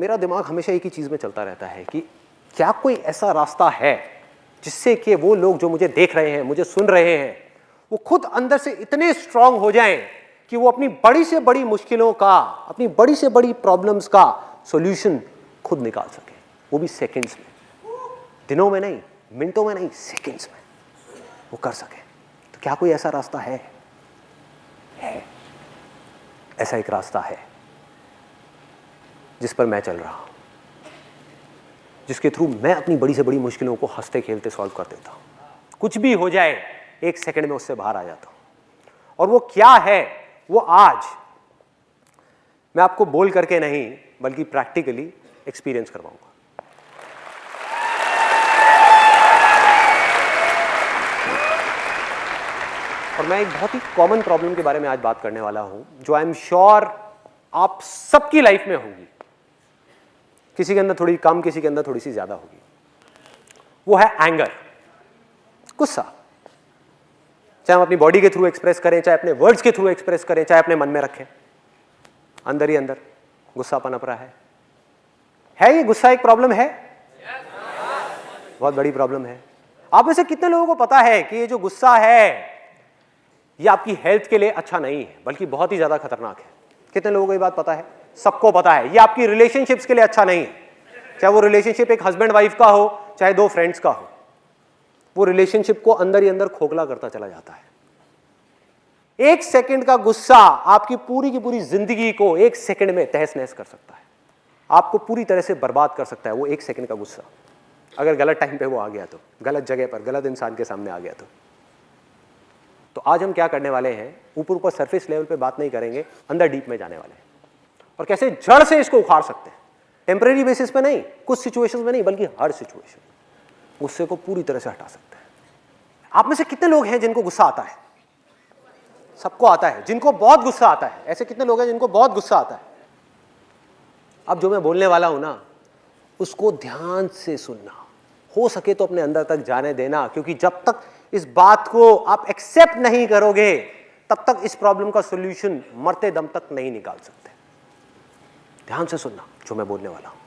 मेरा दिमाग हमेशा एक ही चीज में चलता रहता है कि क्या कोई ऐसा रास्ता है जिससे कि वो लोग जो मुझे देख रहे हैं, मुझे सुन रहे हैं, वो खुद अंदर से इतने स्ट्रांग हो जाएं कि वो अपनी बड़ी से बड़ी मुश्किलों का, अपनी बड़ी से बड़ी प्रॉब्लम्स का सॉल्यूशन खुद निकाल सके, वो भी सेकंड्स में, दिनों में नहीं, मिनटों में नहीं, सेकंड्स में वो कर सके। तो क्या कोई ऐसा रास्ता है? ऐसा एक रास्ता है जिस पर मैं चल रहा हूं, जिसके थ्रू मैं अपनी बड़ी से बड़ी मुश्किलों को हंसते खेलते सॉल्व कर देता हूं। कुछ भी हो जाए, एक सेकंड में उससे बाहर आ जाता हूं। और वो क्या है, वो आज मैं आपको बोल करके नहीं बल्कि प्रैक्टिकली एक्सपीरियंस करवाऊंगा। और मैं एक बहुत ही कॉमन प्रॉब्लम के बारे में आज बात करने वाला हूं, जो आई एम श्योर आप सबकी लाइफ में होगी। किसी के अंदर थोड़ी कम, किसी के अंदर थोड़ी सी ज्यादा होगी। वो है एंगर, गुस्सा। चाहे हम अपनी बॉडी के थ्रू एक्सप्रेस करें, चाहे अपने वर्ड्स के थ्रू एक्सप्रेस करें, चाहे अपने मन में रखें, अंदर ही अंदर गुस्सा पनप रहा है ये गुस्सा एक प्रॉब्लम है? बहुत बड़ी प्रॉब्लम है। आप में से कितने लोगों को पता है कि ये जो गुस्सा है ये आपकी हेल्थ के लिए अच्छा नहीं है, बल्कि बहुत ही ज्यादा खतरनाक है? कितने लोगों को ये बात पता है? सबको पता है। ये आपकी रिलेशनशिप्स के लिए अच्छा नहीं है, चाहे वो रिलेशनशिप एक हस्बैंड वाइफ का हो, चाहे दो फ्रेंड्स का हो। वो रिलेशनशिप को अंदर ही अंदर खोखला करता चला जाता है। एक सेकंड का गुस्सा आपकी पूरी की पूरी जिंदगी को एक सेकंड में तहस नहस कर सकता है, आपको पूरी तरह से बर्बाद कर सकता है। वो एक सेकंड का गुस्सा, अगर गलत टाइम पे वो आ गया तो, गलत जगह पर, गलत इंसान के सामने आ गया तो आज हम क्या करने वाले हैं, ऊपर ऊपर सरफेस लेवल पे बात नहीं करेंगे, अंदर डीप में जाने वाले हैं और कैसे जड़ से इसको उखाड़ सकते हैं। टेम्परेरी बेसिस पे नहीं, कुछ सिचुएशंस में नहीं, बल्कि हर सिचुएशन गुस्से को पूरी तरह से हटा सकते हैं। आप में से कितने लोग हैं जिनको गुस्सा आता है? सबको आता है। जिनको बहुत गुस्सा आता है, ऐसे कितने लोग हैं जिनको बहुत गुस्सा आता है? अब जो मैं बोलने वाला हूं ना, उसको ध्यान से सुनना, हो सके तो अपने अंदर तक जाने देना, क्योंकि जब तक इस बात को आप एक्सेप्ट नहीं करोगे तब तक इस प्रॉब्लम का सॉल्यूशन मरते दम तक नहीं निकाल सकते। ध्यान से सुनना जो मैं बोलने वाला हूं।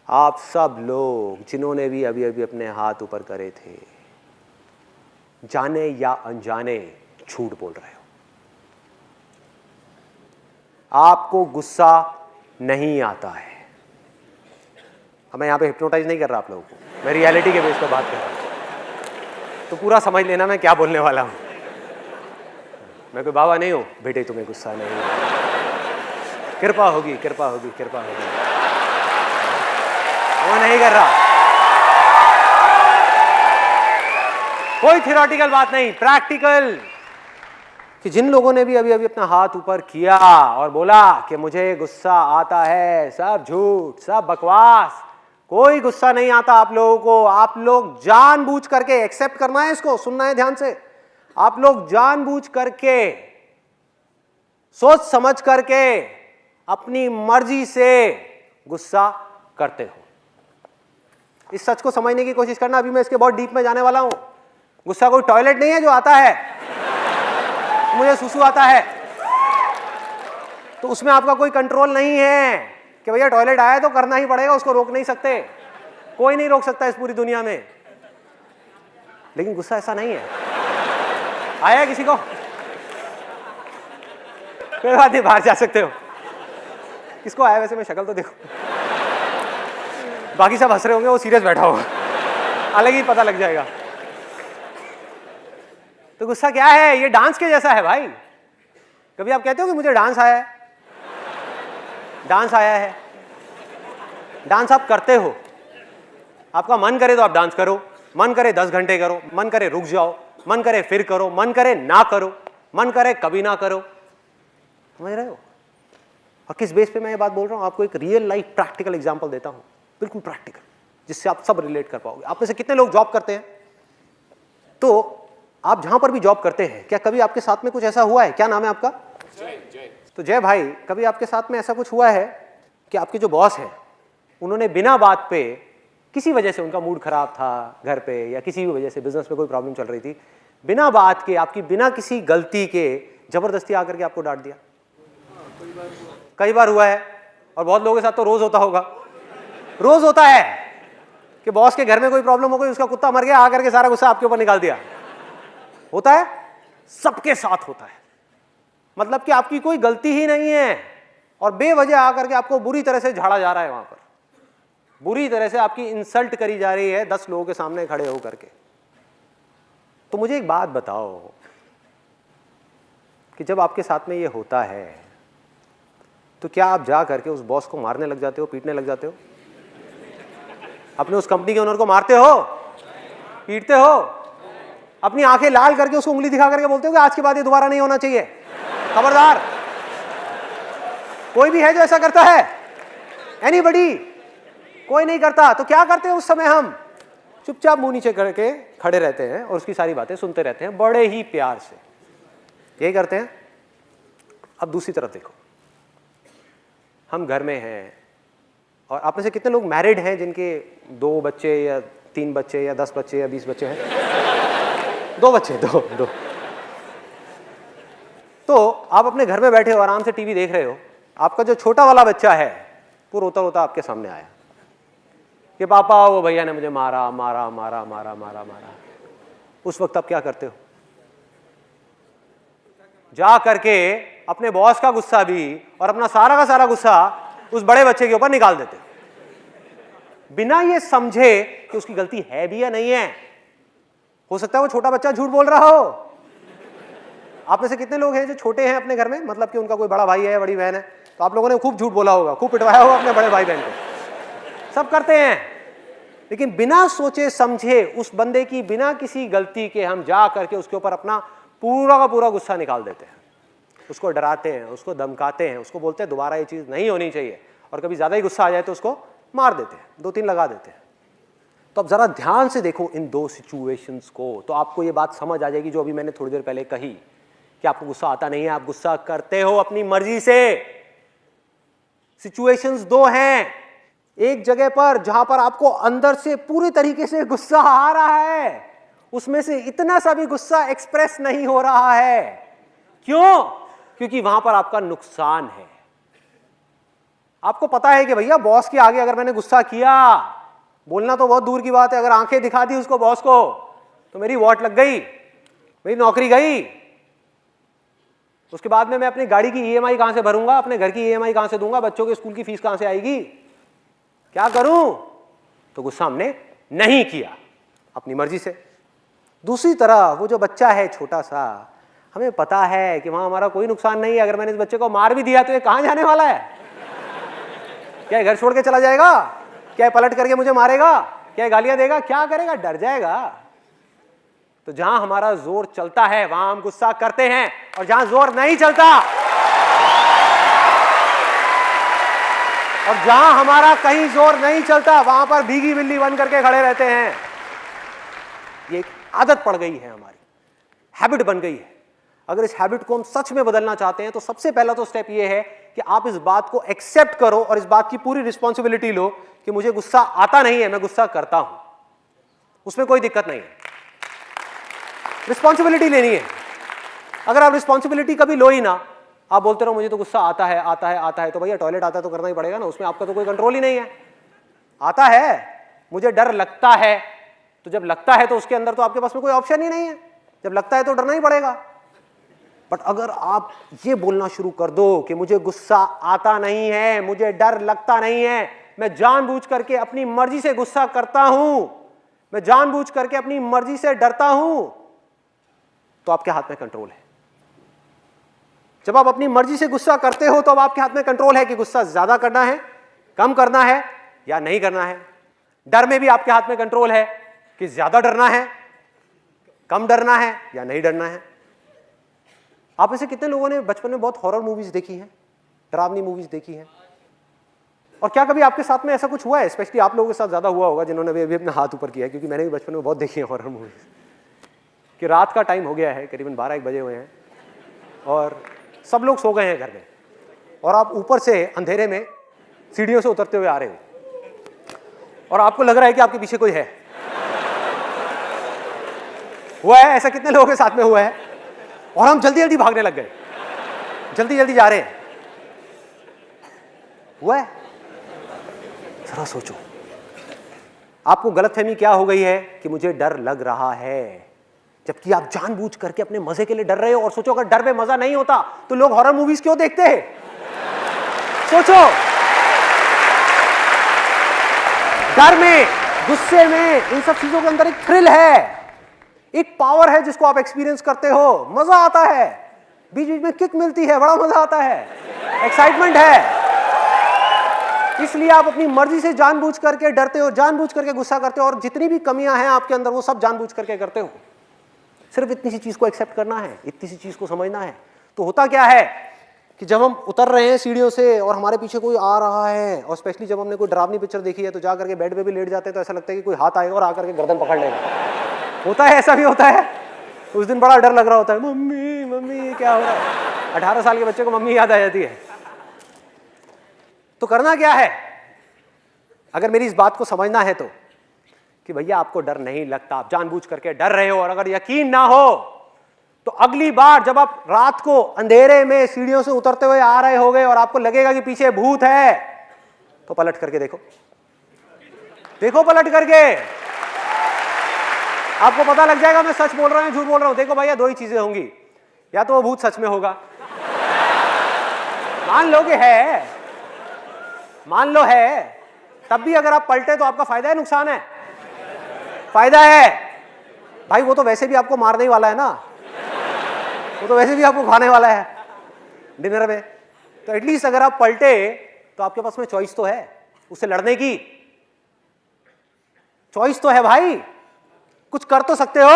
आप सब लोग जिन्होंने भी अभी अभी अपने हाथ ऊपर करे थे, जाने या अनजाने झूठ बोल रहे हो। आपको गुस्सा नहीं आता है। अब मैं यहां पे हिप्नोटाइज नहीं कर रहा आप लोगों को, मैं रियलिटी के बेस पर बात कर रहा हूं, तो पूरा समझ लेना मैं क्या बोलने वाला हूं। मैं कोई बाबा नहीं हूं, बेटे तुम्हें गुस्सा नहीं है, कृपा होगी, कृपा होगी, कृपा होगी, वो नहीं कर रहा। कोई थियोरेटिकल बात नहीं, प्रैक्टिकल। कि जिन लोगों ने भी अभी अभी अपना हाथ ऊपर किया और बोला कि मुझे गुस्सा आता है, सब झूठ, सब बकवास, कोई गुस्सा नहीं आता आप लोगों को। आप लोग जानबूझ करके, एक्सेप्ट करना है इसको, सुनना है ध्यान से, आप लोग जानबूझ करके, सोच समझ करके, अपनी मर्जी से गुस्सा करते हो। इस सच को समझने की कोशिश करना। अभी मैं इसके बहुत डीप में जाने वाला हूं। गुस्सा कोई टॉयलेट नहीं है जो आता है, मुझे सुसु आता है तो उसमें आपका कोई कंट्रोल नहीं है कि भैया टॉयलेट आया तो करना ही पड़ेगा, उसको रोक नहीं सकते, कोई नहीं रोक सकता इस पूरी दुनिया में। लेकिन गुस्सा ऐसा नहीं है। आया किसी को? कोई बात नहीं, बाहर जा सकते हो। किसको आया वैसे? मैं शक्ल तो देखो, बाकी सब हंस रहे होंगे, वो सीरियस बैठा होगा, अलग ही पता लग जाएगा। तो गुस्सा क्या है? ये डांस के जैसा है भाई। कभी आप कहते हो कि मुझे डांस आया है? डांस आया है, डांस आप करते हो। आपका मन करे तो आप डांस करो, मन करे 10 घंटे करो, मन करे रुक जाओ, मन करे फिर करो, मन करे ना करो, मन करे कभी ना करो। समझ रहे हो? और किस बेस पे मैं ये बात बोल रहा हूं? आपको एक रियल लाइफ प्रैक्टिकल एग्जांपल देता हूं, बिल्कुल प्रैक्टिकल, जिससे आप सब रिलेट कर पाओगे। आप में से कितने लोग जॉब करते हैं? तो आप जहां पर भी जॉब करते हैं, क्या कभी आपके साथ में कुछ ऐसा हुआ है? क्या नाम है आपका? जय। तो जय भाई, कभी आपके साथ में ऐसा कुछ हुआ है कि आपके जो बॉस हैं उन्होंने बिना बात पे, किसी वजह से उनका मूड खराब था घर पे, या किसी भी वजह से बिजनेस में कोई प्रॉब्लम चल रही थी, बिना बात के, आपकी बिना किसी गलती के जबरदस्ती आकर के आपको डांट दिया? कई बार हुआ है। और बहुत लोगों के साथ तो रोज होता होगा, रोज होता है कि बॉस के घर में कोई प्रॉब्लम हो गई, उसका कुत्ता मर गया, आकर के सारा गुस्सा आपके ऊपर निकाल दिया। होता है, सबके साथ होता है। मतलब कि आपकी कोई गलती ही नहीं है और बेवजह आकर के आपको बुरी तरह से झाड़ा जा रहा है, वहां पर बुरी तरह से आपकी इंसल्ट करी जा रही है 10 लोगों के सामने खड़े होकर के। तो मुझे एक बात बताओ कि जब आपके साथ में ये होता है तो क्या आप जा करके उस बॉस को मारने लग जाते हो, पीटने लग जाते हो? अपने उस कंपनी के ओनर को मारते हो, पीटते हो, अपनी आंखें लाल करके उसको उंगली दिखा करके बोलते हो कि आज के बाद ये दोबारा नहीं होना चाहिए, खबरदार? कोई भी है जो ऐसा करता है? एनीबडी? कोई नहीं करता। तो क्या करते हैं उस समय? हम चुपचाप मुंह नीचे करके खड़े रहते हैं और उसकी सारी बातें सुनते रहते हैं बड़े ही प्यार से, यही करते हैं। अब दूसरी तरफ देखो, हम घर में हैं और आप में से कितने लोग मैरिड हैं जिनके 2 बच्चे या 3 बच्चे या 10 बच्चे या 20 बच्चे हैं? 2 बच्चे, दो। तो आप अपने घर में बैठे हो, आराम से टीवी देख रहे हो, आपका जो छोटा वाला बच्चा है वो रोता रोता आपके सामने आया कि पापा वो भैया ने मुझे मारा मारा मारा मारा मारा मारा। उस वक्त आप क्या करते हो? जा करके अपने बॉस का गुस्सा भी और अपना सारा का सारा गुस्सा उस बड़े बच्चे के ऊपर निकाल देते हो, बिना ये समझे कि उसकी गलती है भी या नहीं है। हो सकता है वो छोटा बच्चा झूठ बोल रहा हो। आप में से कितने लोग हैं जो छोटे हैं अपने घर में, मतलब कि उनका कोई बड़ा भाई है, बड़ी बहन है, तो आप लोगों ने खूब झूठ बोला होगा, खूब पिटवाया होगा अपने बड़े भाई बहन को। सब करते हैं, लेकिन बिना सोचे समझे उस बंदे की बिना किसी गलती के हम जा करके उसके ऊपर अपना पूरा का पूरा गुस्सा निकाल देते हैं, उसको डराते हैं, उसको धमकाते हैं, उसको बोलते हैं दोबारा ये चीज़ नहीं होनी चाहिए, और कभी ज़्यादा ही गुस्सा आ जाए तो उसको मार देते हैं, 2-3 लगा देते हैं। तो अब ज़रा ध्यान से देखो इन 2 सिचुएशंस को, तो आपको ये बात समझ आ जाएगी जो अभी मैंने थोड़ी देर पहले कही कि आपको गुस्सा आता नहीं है, आप गुस्सा करते हो अपनी मर्जी से। सिचुएशंस 2 हैं, एक जगह पर जहां पर आपको अंदर से पूरी तरीके से गुस्सा आ रहा है, उसमें से इतना सा भी गुस्सा एक्सप्रेस नहीं हो रहा है। क्यों? क्योंकि वहां पर आपका नुकसान है। आपको पता है कि भैया बॉस के आगे अगर मैंने गुस्सा किया, बोलना तो बहुत दूर की बात है, अगर आंखें दिखा दी उसको बॉस को तो मेरी वॉट लग गई, मेरी नौकरी गई। उसके बाद में मैं अपनी गाड़ी की ईएमआई कहां से भरूंगा, अपने घर की ईएमआई कहां से दूंगा, बच्चों के स्कूल की फीस कहां से आएगी, क्या करूं? तो गुस्सा हमने नहीं किया अपनी मर्जी से। दूसरी तरफ वो जो बच्चा है छोटा सा, हमें पता है कि वहां हमारा कोई नुकसान नहीं है, अगर मैंने इस बच्चे को मार भी दिया तो ये कहां जाने वाला है? क्या घर छोड़ के चला जाएगा? क्या पलट करके मुझे मारेगा? क्या गालियां देगा? क्या करेगा? डर जाएगा। तो जहां हमारा जोर चलता है वहां हम गुस्सा करते हैं, और जहां जोर नहीं चलता और जहां हमारा कहीं जोर नहीं चलता वहां पर भीगी बिल्ली बन करके खड़े रहते हैं। ये एक आदत पड़ गई है, हमारी हैबिट बन गई है। अगर इस हैबिट को हम सच में बदलना चाहते हैं तो सबसे पहला तो स्टेप ये है कि आप इस बात को एक्सेप्ट करो और इस बात की पूरी रिस्पॉन्सिबिलिटी लो कि मुझे गुस्सा आता नहीं है, मैं गुस्सा करता हूं, उसमें कोई दिक्कत नहीं है। रिस्पॉन्सिबिलिटी लेनी है। अगर आप रिस्पॉन्सिबिलिटी कभी लो ही ना, आप बोलते रहो मुझे तो गुस्सा आता है आता है आता है, तो भैया टॉयलेट आता है तो करना ही पड़ेगा ना, उसमें आपका तो कोई कंट्रोल ही नहीं है। आता है, मुझे डर लगता है, तो जब लगता है तो उसके अंदर तो आपके पास में कोई ऑप्शन ही नहीं है, जब लगता है तो डरना ही पड़ेगा। बट अगर आप ये बोलना शुरू कर दो कि मुझे गुस्सा आता नहीं है, मुझे डर लगता नहीं है, मैं जानबूझ करके अपनी मर्जी से गुस्सा करता हूं, मैं जानबूझ करके अपनी मर्जी से डरता हूं, तो आपके हाथ में कंट्रोल है। जब आप अपनी मर्जी से गुस्सा करते हो तो अब आपके हाथ में कंट्रोल है कि गुस्सा ज्यादा करना है, कम करना है या नहीं करना है। डर में भी आपके हाथ में कंट्रोल है कि ज्यादा डरना है, कम डरना है या नहीं डरना है। आप में से कितने लोगों ने बचपन में बहुत हॉरर मूवीज देखी हैं, डरावनी मूवीज देखी हैं? और क्या कभी आपके साथ में ऐसा कुछ हुआ है? स्पेशली आप लोगों के साथ ज्यादा हुआ होगा जिन्होंने अभी अपना हाथ ऊपर किया है, क्योंकि मैंने भी बचपन में बहुत देखी है हॉरर मूवीज। कि रात का टाइम हो गया है, करीबन 12-1 बजे हुए हैं और सब लोग सो गए हैं घर में, और आप ऊपर से अंधेरे में सीढ़ियों से उतरते हुए आ रहे हो और आपको लग रहा है कि आपके पीछे कोई है। हुआ है ऐसा? कितने लोगों के साथ में हुआ है? और हम जल्दी जल्दी भागने लग गए, जल्दी जल्दी जा रहे हैं। हुआ है? जरा सोचो, आपको गलतफहमी क्या हो गई है कि मुझे डर लग रहा है, जबकि आप जानबूझ करके अपने मजे के लिए डर रहे हो। और सोचो, अगर डर में मजा नहीं होता तो लोग हॉरर मूवीज क्यों देखते हैं? सोचो, डर में, गुस्से में, इन सब चीजों के अंदर एक थ्रिल है, एक पावर है जिसको आप एक्सपीरियंस करते हो, मजा आता है, बीच बीच में किक मिलती है, बड़ा मजा आता है, एक्साइटमेंट है। इसलिए आप अपनी मर्जी से जानबूझ करके डरते हो, जानबूझ करके गुस्सा करते हो, और जितनी भी कमियां हैं आपके अंदर वो सब जानबूझ करके करते हो। सिर्फ इतनी सी चीज को एक्सेप्ट करना है, इतनी सी चीज को समझना है। तो होता क्या है कि जब हम उतर रहे हैं सीढ़ियों से और हमारे पीछे कोई आ रहा है, और स्पेशली जब हमने कोई डरावनी पिक्चर देखी है तो जा करके बेड पे भी लेट जाते हैं, तो ऐसा लगता है कि कोई हाथ आएगा और आकर के गर्दन पकड़ लेगा। होता है, ऐसा भी होता है। उस दिन बड़ा डर लग रहा होता है, मम्मी मम्मी क्या हो रहा है। 18 साल के बच्चे को मम्मी याद आ जाती है। तो करना क्या है, अगर मेरी इस बात को समझना है तो, कि भैया आपको डर नहीं लगता, आप जानबूझ करके डर रहे हो, और अगर यकीन ना हो तो अगली बार जब आप रात को अंधेरे में सीढ़ियों से उतरते हुए आ रहे होगे और आपको लगेगा कि पीछे भूत है, तो पलट करके देखो, देखो पलट करके, आपको पता लग जाएगा मैं सच बोल रहा हूं झूठ बोल रहा हूं। देखो भैया, दो ही चीजें होंगी, या तो वो भूत सच में होगा, मान लो कि है, मान लो है, तब भी अगर आप पलटे तो आपका फायदा है नुकसान है? फायदा है भाई, वो तो वैसे भी आपको मारने ही वाला है ना, वो तो वैसे भी आपको खाने वाला है डिनर में। तो एटलीस्ट अगर आप पलटे तो आपके पास में चॉइस तो है, उससे लड़ने की चॉइस तो है भाई, कुछ कर तो सकते हो।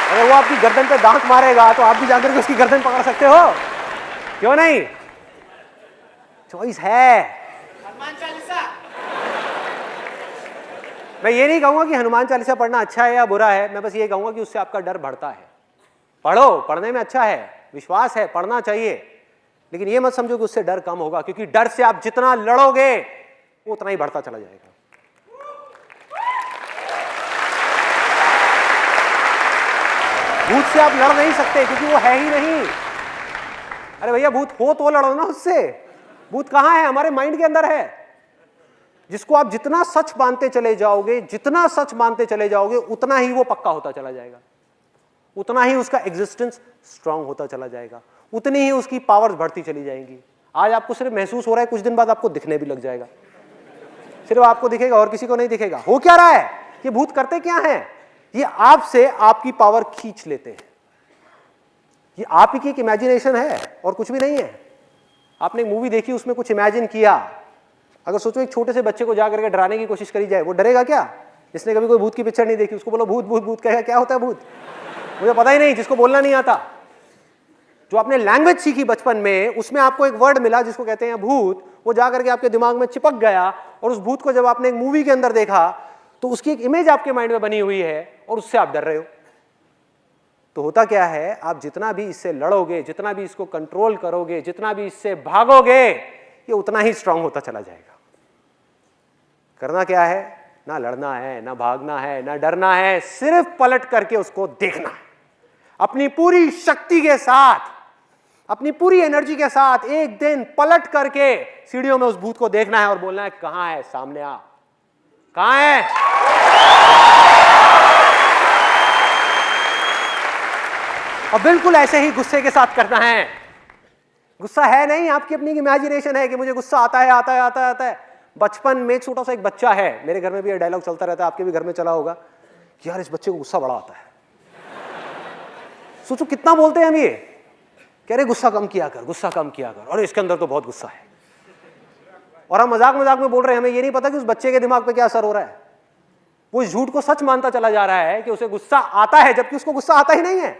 अगर वो आपकी गर्दन पे दांत मारेगा तो आप भी जाकर के उसकी गर्दन पकड़ सकते हो, क्यों नहीं? चॉइस है। हनुमान चालीसा। मैं ये नहीं कहूंगा कि हनुमान चालीसा पढ़ना अच्छा है या बुरा है, मैं बस ये कहूंगा कि उससे आपका डर बढ़ता है। पढ़ो, पढ़ने में अच्छा है, विश्वास है, पढ़ना चाहिए, लेकिन ये मत समझो कि उससे डर कम होगा, क्योंकि डर से आप जितना लड़ोगे वो उतना ही बढ़ता चला जाएगा। भूत से आप लड़ नहीं सकते क्योंकि वो है ही नहीं। अरे भैया, भूत हो तो लड़ो ना उससे। भूत कहां है? हमारे माइंड के अंदर है, जिसको आप जितना सच मानते चले जाओगे, जितना सच मानते चले जाओगे, उतना ही वो पक्का होता चला जाएगा, उतना ही उसका एग्जिस्टेंस स्ट्रांग होता चला जाएगा, उतनी ही उसकी पावर्स बढ़ती चली जाएंगी। आज आपको सिर्फ महसूस हो रहा है, कुछ दिन बाद आपको दिखने भी लग जाएगा। सिर्फ आपको दिखेगा और किसी को नहीं दिखेगा। हो क्या रहा है? ये भूत करते क्या हैं? ये आपसे आपकी पावर खींच लेते हैं। ये आप ही की एक इमेजिनेशन है और कुछ भी नहीं है। आपने एक मूवी देखी, उसमें कुछ इमेजिन किया। अगर सोचो एक छोटे से बच्चे को जाकर के डराने की कोशिश करी जाए, वो डरेगा क्या? जिसने कभी कोई भूत की पिक्चर नहीं देखी, उसको बोलो भूत भूत भूत, कहेगा क्या होता है भूत? मुझे पता ही नहीं, जिसको बोलना नहीं आता। जो आपने लैंग्वेज सीखी बचपन में, उसमें आपको एक वर्ड मिला जिसको कहते हैं भूत, वो जाकर के आपके दिमाग में चिपक गया, और उस भूत को जब आपने एक मूवी के अंदर देखा तो उसकी एक इमेज आपके माइंड में बनी हुई है और उससे आप डर रहे हो। तो होता क्या है, आप जितना भी इससे लड़ोगे, जितना भी इसको कंट्रोल करोगे, जितना भी इससे भागोगे, ये उतना ही स्ट्रांग होता चला जाएगा। करना क्या है? ना लड़ना है, ना भागना है, ना डरना है, सिर्फ पलट करके उसको देखना है। अपनी पूरी शक्ति के साथ, अपनी पूरी एनर्जी के साथ एक दिन पलट करके सीढ़ियों में उस भूत को देखना है और बोलना है, कहां है? सामने आ, कहां है? और बिल्कुल ऐसे ही गुस्से के साथ करना है। गुस्सा है नहीं, आपकी अपनी इमेजिनेशन है कि मुझे गुस्सा आता है, आता है, आता है, आता है। बचपन में छोटा सा एक बच्चा है, मेरे घर में भी ये डायलॉग चलता रहता है, आपके भी घर में चला होगा कि यार इस बच्चे को गुस्सा बड़ा आता है। सोचो कितना बोलते हैं हम ये, कह रहे गुस्सा कम किया कर, गुस्सा कम किया कर, और इसके अंदर तो बहुत गुस्सा है। और हम मजाक मजाक में बोल रहे हैं, हमें ये नहीं पता कि उस बच्चे के दिमाग पे क्या असर हो रहा है। वो इस झूठ को सच मानता चला जा रहा है कि उसे गुस्सा आता है, जबकि उसको गुस्सा आता ही नहीं है।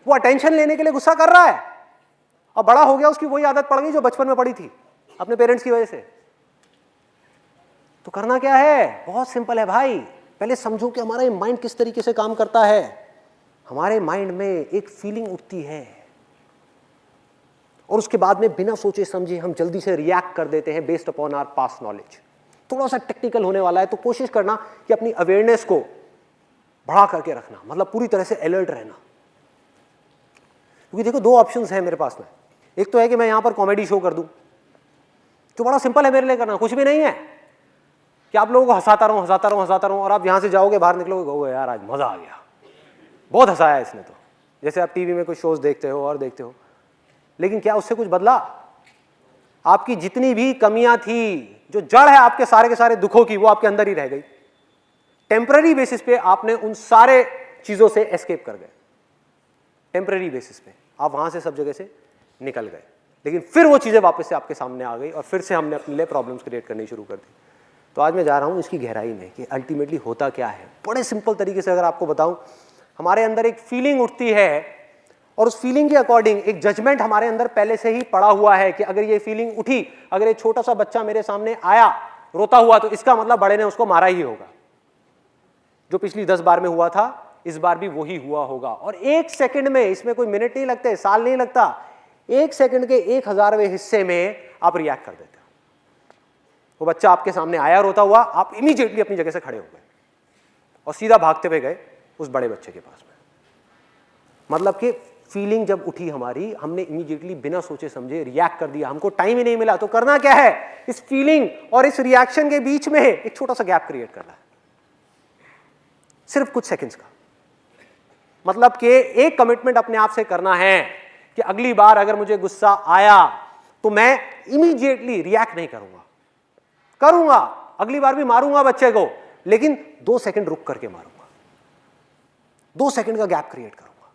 वो अटेंशन लेने के लिए गुस्सा कर रहा है, और बड़ा हो गया उसकी वही आदत पड़ गई जो बचपन में पड़ी थी अपने पेरेंट्स की वजह से। तो करना क्या है? बहुत सिंपल है भाई। पहले समझो कि हमारा माइंड किस तरीके से काम करता है। हमारे माइंड में एक फीलिंग उठती है और उसके बाद में बिना सोचे समझे हम जल्दी से रिएक्ट कर देते हैं based upon our past knowledge. थोड़ा सा टेक्निकल होने वाला है, तो कोशिश करना कि अपनी अवेयरनेस को बढ़ा करके रखना, मतलब पूरी तरह से अलर्ट रहना। क्योंकि देखो, दो ऑप्शंस हैं मेरे पास में। एक तो है कि मैं यहां पर कॉमेडी शो कर दूं, जो बड़ा सिंपल है मेरे लिए करना, कुछ भी नहीं है कि आप लोगों को हंसाता रहूं और आप यहां से जाओगे, बाहर निकलोगे, कहोगे यार आज मजा आ गया, बहुत हंसाया इसने। तो जैसे आप टीवी में कुछ शोज देखते हो और देखते हो, लेकिन क्या उससे कुछ बदला? आपकी जितनी भी कमियां थी, जो जड़ है आपके सारे के सारे दुखों की, वो आपके अंदर ही रह गई। टेम्पररी बेसिस पे आपने उन सारे चीजों से एस्केप कर गए, टेम्पररी बेसिस पे आप वहां से सब जगह से निकल गए, लेकिन फिर वो चीजें वापस से आपके सामने आ गई और फिर से हमने अपने लिए प्रॉब्लम्स क्रिएट करनी शुरू कर दी। तो आज मैं जा रहा हूं इसकी गहराई में कि अल्टीमेटली होता क्या है। बड़े सिंपल तरीके से अगर आपको बताऊं, हमारे अंदर एक फीलिंग उठती है और उस फीलिंग के अकॉर्डिंग एक जजमेंट हमारे अंदर पहले से ही पड़ा हुआ है कि अगर ये फीलिंग उठी, अगर ये छोटा सा बच्चा मेरे सामने आया रोता हुआ, तो इसका मतलब बड़े ने उसको मारा ही होगा। जो पिछली 10 बार में हुआ था, इस बार भी वही हुआ होगा। और 1 सेकंड में, इसमें कोई मिनट नहीं लगते, साल नहीं लगता, 1 सेकंड के 1000वें हिस्से में आप रिएक्ट कर देते हो। वो बच्चा आपके सामने आया रोता हुआ, आप इमीडिएटली अपनी जगह से खड़े हो गए और सीधा भागते हुए गए उस बड़े बच्चे के पास में। मतलब कि फीलिंग जब उठी हमारी, हमने इमीडिएटली बिना सोचे समझे रिएक्ट कर दिया, हमको टाइम ही नहीं मिला। तो करना क्या है, इस फीलिंग और इस रिएक्शन के बीच में एक छोटा सा गैप क्रिएट करना है, सिर्फ कुछ सेकंड्स का। मतलब कि एक कमिटमेंट अपने आप से करना है कि अगली बार अगर मुझे गुस्सा आया तो मैं इमीडिएटली रिएक्ट नहीं करूंगा, अगली बार भी मारूंगा बच्चे को, लेकिन 2 सेकंड रुक करके मारूंगा, 2 सेकंड का गैप क्रिएट करूंगा,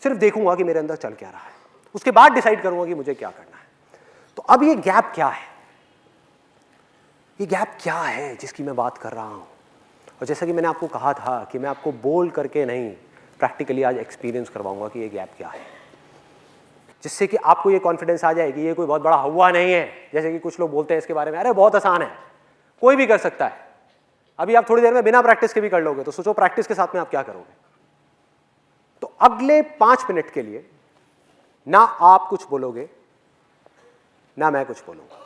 सिर्फ देखूंगा कि मेरे अंदर चल क्या रहा है, उसके बाद डिसाइड करूंगा कि मुझे क्या करना है। तो अब ये गैप क्या है, ये गैप क्या है जिसकी मैं बात कर रहा हूं? और जैसा कि मैंने आपको कहा था कि मैं आपको बोल करके नहीं, प्रैक्टिकली आज एक्सपीरियंस करवाऊंगा कि ये गैप क्या है, जिससे कि आपको ये कॉन्फिडेंस आ जाए कि ये कोई बहुत बड़ा हवा नहीं है। जैसे कि कुछ लोग बोलते हैं इसके बारे में, अरे बहुत आसान है, कोई भी कर सकता है। अभी आप थोड़ी देर में बिना प्रैक्टिस के भी कर लोगे, तो सोचो प्रैक्टिस के साथ में आप क्या करोगे। तो अगले 5 मिनट के लिए ना आप कुछ बोलोगे, ना मैं कुछ बोलूंगा,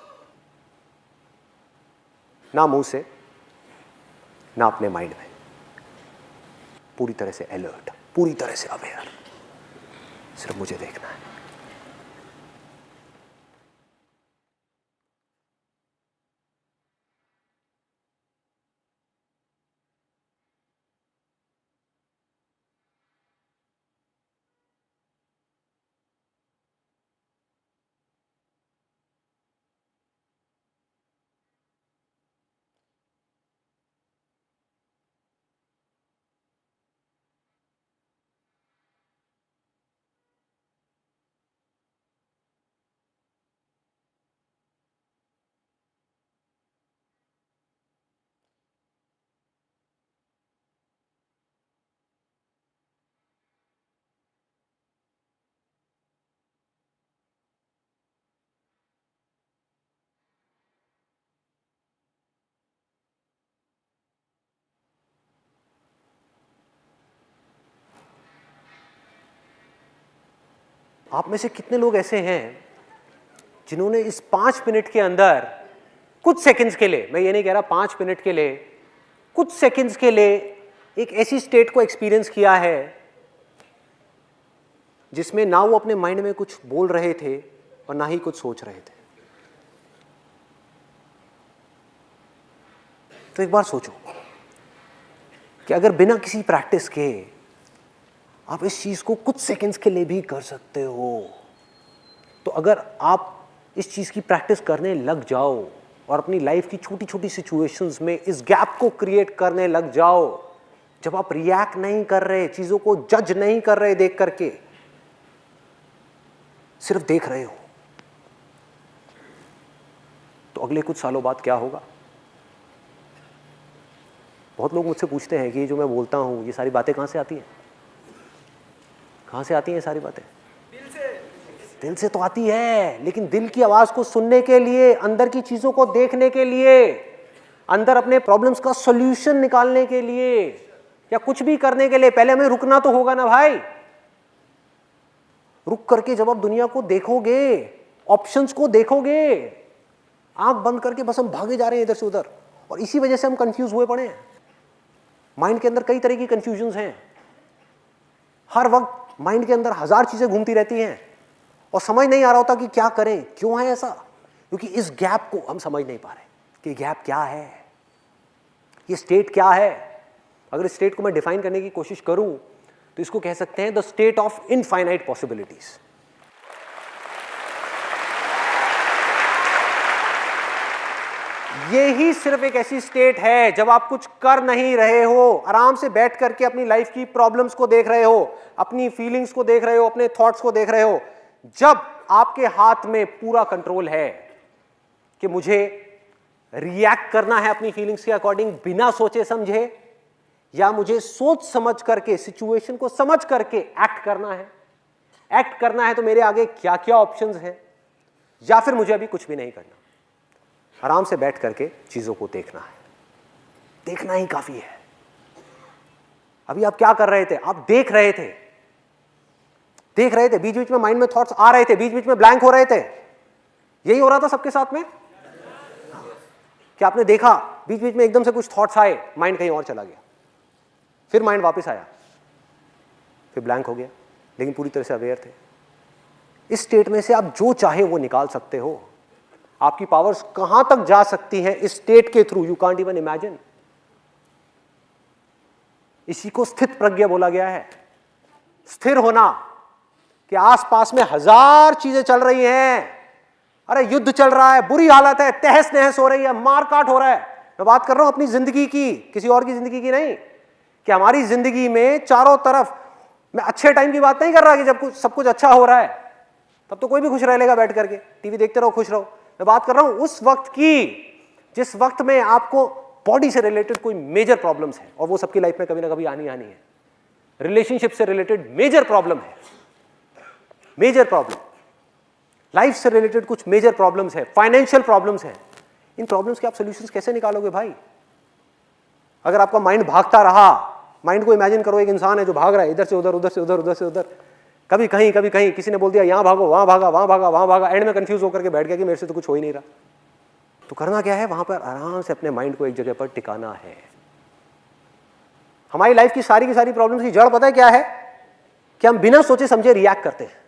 ना मुंह से, ना अपने माइंड में, पूरी तरह से अलर्ट, पूरी तरह से अवेयर, सिर्फ मुझे देखना है। आप में से कितने लोग ऐसे हैं जिन्होंने इस 5 मिनट के अंदर कुछ सेकंड्स के लिए, मैं ये नहीं कह रहा 5 मिनट के लिए, कुछ सेकंड्स के लिए एक ऐसी स्टेट को एक्सपीरियंस किया है जिसमें ना वो अपने माइंड में कुछ बोल रहे थे और ना ही कुछ सोच रहे थे? तो एक बार सोचो कि अगर बिना किसी प्रैक्टिस के आप इस चीज को कुछ सेकंड्स के लिए भी कर सकते हो, तो अगर आप इस चीज की प्रैक्टिस करने लग जाओ और अपनी लाइफ की छोटी छोटी सिचुएशंस में इस गैप को क्रिएट करने लग जाओ, जब आप रिएक्ट नहीं कर रहे, चीजों को जज नहीं कर रहे देख करके, सिर्फ देख रहे हो, तो अगले कुछ सालों बाद क्या होगा? बहुत लोग मुझसे पूछते हैं कि ये जो मैं बोलता हूं, ये सारी बातें कहां से आती हैं? कहां से आती हैं ये सारी बातें? दिल से तो आती है, लेकिन दिल की आवाज को सुनने के लिए, अंदर की चीजों को देखने के लिए, अंदर अपने प्रॉब्लम्स का सॉल्यूशन निकालने के लिए या कुछ भी करने के लिए पहले हमें रुकना तो होगा ना भाई। रुक करके जब आप दुनिया को देखोगे, ऑप्शंस को देखोगे, आंख बंद करके बस हम भागे जा रहे हैं इधर से उधर, और इसी वजह से हम कंफ्यूज हुए पड़े हैं। माइंड के अंदर कई तरह की कंफ्यूजन्स हैं, हर वक्त माइंड के अंदर 1000 चीजें घूमती रहती हैं और समझ नहीं आ रहा होता कि क्या करें, क्यों है ऐसा, क्योंकि इस गैप को हम समझ नहीं पा रहे कि गैप क्या है, ये स्टेट क्या है। अगर इस स्टेट को मैं डिफाइन करने की कोशिश करूं तो इसको कह सकते हैं the state of infinite possibilities. ये ही सिर्फ एक ऐसी स्टेट है जब आप कुछ कर नहीं रहे हो, आराम से बैठ करके अपनी लाइफ की प्रॉब्लम्स को देख रहे हो, अपनी फीलिंग्स को देख रहे हो, अपने थॉट्स को देख रहे हो, जब आपके हाथ में पूरा कंट्रोल है कि मुझे रिएक्ट करना है अपनी फीलिंग्स के अकॉर्डिंग बिना सोचे समझे, या मुझे सोच समझ करके सिचुएशन को समझ करके एक्ट करना है। एक्ट करना है तो मेरे आगे क्या क्या ऑप्शंस हैं, या फिर मुझे अभी कुछ भी नहीं करना, आराम से बैठ करके चीजों को देखना है। देखना ही काफी है। अभी आप क्या कर रहे थे? आप देख रहे थे, बीच बीच में माइंड में थॉट्स आ रहे थे, बीच बीच में ब्लैंक हो रहे थे। यही हो रहा था सबके साथ में। क्या आपने देखा बीच बीच में एकदम से कुछ थॉट्स आए, माइंड कहीं और चला गया, फिर माइंड वापस आया, फिर ब्लैंक हो गया, लेकिन पूरी तरह से अवेयर थे। इस स्टेट में से आप जो चाहे वो निकाल सकते हो। आपकी पावर्स कहां तक जा सकती हैं इस स्टेट के through, you can't even imagine. इसी को स्थित प्रज्ञा बोला गया है। स्थिर होना कि आसपास में हजार चीजें चल रही हैं, अरे युद्ध चल रहा है, बुरी हालत है, तहस नहस हो रही है, मारकाट हो रहा है। मैं बात कर रहा हूं अपनी जिंदगी की, किसी और की जिंदगी की नहीं, कि हमारी जिंदगी में चारों तरफ, मैं अच्छे टाइम की बात नहीं कर रहा कि जब सब कुछ अच्छा हो रहा है तब तो कोई भी खुश रह लेगा बैठ करके, टीवी देखते रहो खुश रहो। मैं बात कर रहा हूं उस वक्त की जिस वक्त में आपको बॉडी से रिलेटेड कोई मेजर प्रॉब्लम्स है, और वो सबकी लाइफ में कभी ना कभी आनी है। रिलेशनशिप से रिलेटेड मेजर प्रॉब्लम है, मेजर प्रॉब्लम, लाइफ से रिलेटेड कुछ मेजर प्रॉब्लम्स है, फाइनेंशियल प्रॉब्लम्स है। इन प्रॉब्लम्स के आप सॉल्यूशंस कैसे निकालोगे भाई? अगर आपका माइंड भागता रहा, माइंड को इमेजिन करो एक इंसान है जो भाग रहा है इधर से उधर, उधर से उधर, उधर से उधर, कभी कहीं कभी कहीं, किसी ने बोल दिया यहां भागो, वहां भागा, वहां भागा, वहां भागा, एंड में कंफ्यूज होकर के बैठ गया कि मेरे से तो कुछ हो ही नहीं रहा। तो करना क्या है? वहां पर आराम से अपने माइंड को एक जगह पर टिकाना है। हमारी लाइफ की सारी प्रॉब्लम्स की जड़ पता है क्या है? कि हम बिना सोचे समझे रिएक्ट करते हैं।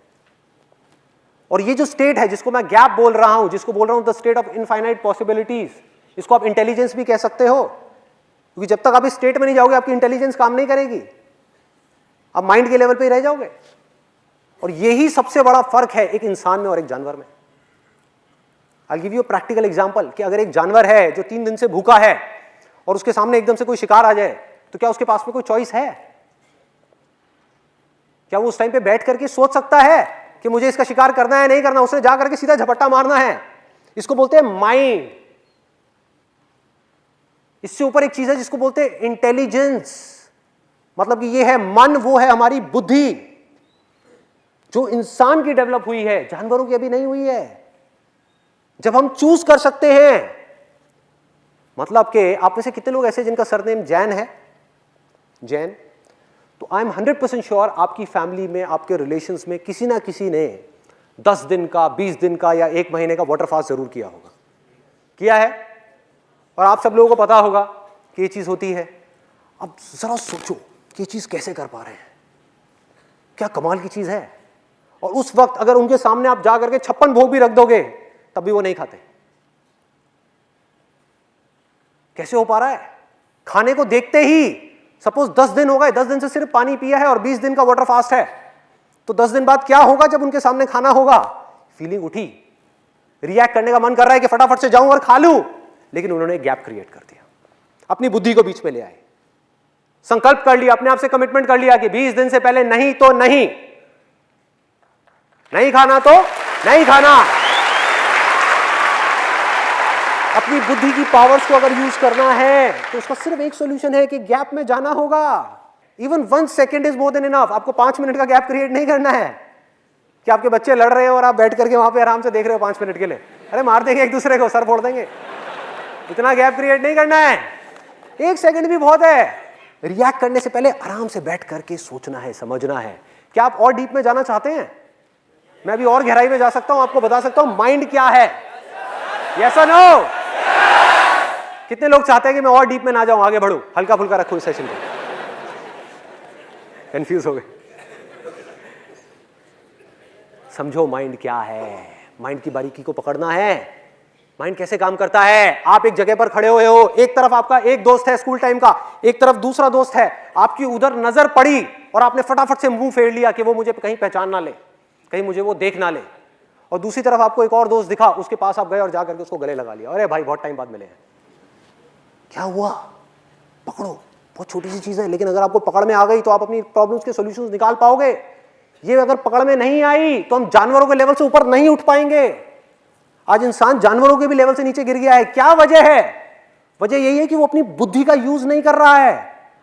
और ये जो स्टेट है जिसको मैं गैप बोल रहा हूं, जिसको बोल रहा हूं the state of infinite possibilities, इसको आप इंटेलिजेंस भी कह सकते हो, क्योंकि जब तक आप इस स्टेट में नहीं जाओगे आपकी इंटेलिजेंस काम नहीं करेगी, आप माइंड के लेवल पे ही रह जाओगे। और यही सबसे बड़ा फर्क है एक इंसान में और एक जानवर में। I give you a practical example कि अगर एक जानवर है जो 3 दिन से भूखा है और उसके सामने एकदम से कोई शिकार आ जाए, तो क्या उसके पास में कोई चॉइस है? क्या वो उस टाइम पे बैठ करके सोच सकता है कि मुझे इसका शिकार करना है नहीं करना? उसने जा करके सीधा झपट्टा मारना है। इसको बोलते हैं माइंड। इससे ऊपर एक चीज है जिसको बोलते हैं इंटेलिजेंस, मतलब कि ये है मन, वो है हमारी बुद्धि, जो इंसान की डेवलप हुई है, जानवरों की अभी नहीं हुई है। जब हम चूज कर सकते हैं, मतलब कि आप में से कितने लोग ऐसे जिनका सरनेम जैन है? जैन। तो आई एम 100% श्योर आपकी फैमिली में, आपके रिलेशंस में किसी ना किसी ने 10 दिन का, 20 दिन का या 1 महीने का वाटर फास्ट जरूर किया होगा, किया है। और आप सब लोगों को पता होगा कि ये चीज होती है। अब जरा सोचो कि ये चीज कैसे कर पा रहे हैं, क्या कमाल की चीज है। और उस वक्त अगर उनके सामने आप जा करके 56 भोग भी रख दोगे तब भी वो नहीं खाते। कैसे हो पा रहा है? खाने को देखते ही, सपोज 10 दिन हो गए, 10 दिन से सिर्फ पानी पिया है और 20 दिन का वाटर फास्ट है, तो 10 दिन बाद क्या होगा जब उनके सामने खाना होगा? फीलिंग उठी, रिएक्ट करने का मन कर रहा है कि फटाफट से जाऊं और खा लूं, लेकिन उन्होंने एक गैप क्रिएट कर दिया, अपनी बुद्धि को बीच में ले आए, संकल्प कर लिया, अपने आप से कमिटमेंट कर लिया कि 20 दिन से पहले नहीं तो नहीं, नहीं खाना तो नहीं खाना। अपनी बुद्धि की पावर्स को अगर यूज करना है तो उसका सिर्फ एक सॉल्यूशन है कि गैप में जाना होगा। Even 1 second is more than enough. आपको 5 मिनट का गैप क्रिएट नहीं करना है कि आपके बच्चे लड़ रहे हो और आप बैठ करके वहां पे आराम से देख रहे हो 5 मिनट के लिए, अरे मार देंगे एक दूसरे को, सर फोड़ देंगे। इतना गैप क्रिएट नहीं करना है, 1 सेकेंड भी बहुत है। रिएक्ट करने से पहले आराम से बैठ करके सोचना है, समझना है। क्या आप और डीप में जाना चाहते हैं? मैं अभी और गहराई में जा सकता हूं, आपको बता सकता हूं माइंड क्या है। यस और नो? कितने लोग चाहते हैं कि मैं और डीप में ना जाऊं, आगे बढ़ूं, हल्का फुल्का रखूं इस सेशन को? कंफ्यूज हो गए। समझो माइंड क्या है, माइंड की बारीकी को पकड़ना है। माइंड कैसे काम करता है। आप एक जगह पर खड़े हुए हो, एक तरफ आपका एक दोस्त है स्कूल टाइम का, एक तरफ दूसरा दोस्त है, आपकी उधर नजर पड़ी और आपने फटाफट से मुंह फेर लिया कि वो मुझे कहीं पहचान ना ले, कहीं मुझे वो देख ना ले। और दूसरी तरफ आपको एक और दोस्त दिखा, उसके पास आप गए और जाकर के उसको गले लगा लिया, अरे भाई बहुत टाइम बाद मिले हैं, क्या हुआ, पकड़ो। बहुत छोटी सी चीज है, लेकिन अगर आपको पकड़ में आ गई तो आप अपनी प्रॉब्लम्स के सॉल्यूशंस निकाल पाओगे। ये अगर पकड़ में नहीं आई तो हम जानवरों के लेवल से ऊपर नहीं उठ पाएंगे। आज इंसान जानवरों के भी लेवल से नीचे गिर गया है। क्या वजह है? वजह यही है कि वो अपनी बुद्धि का यूज नहीं कर रहा है,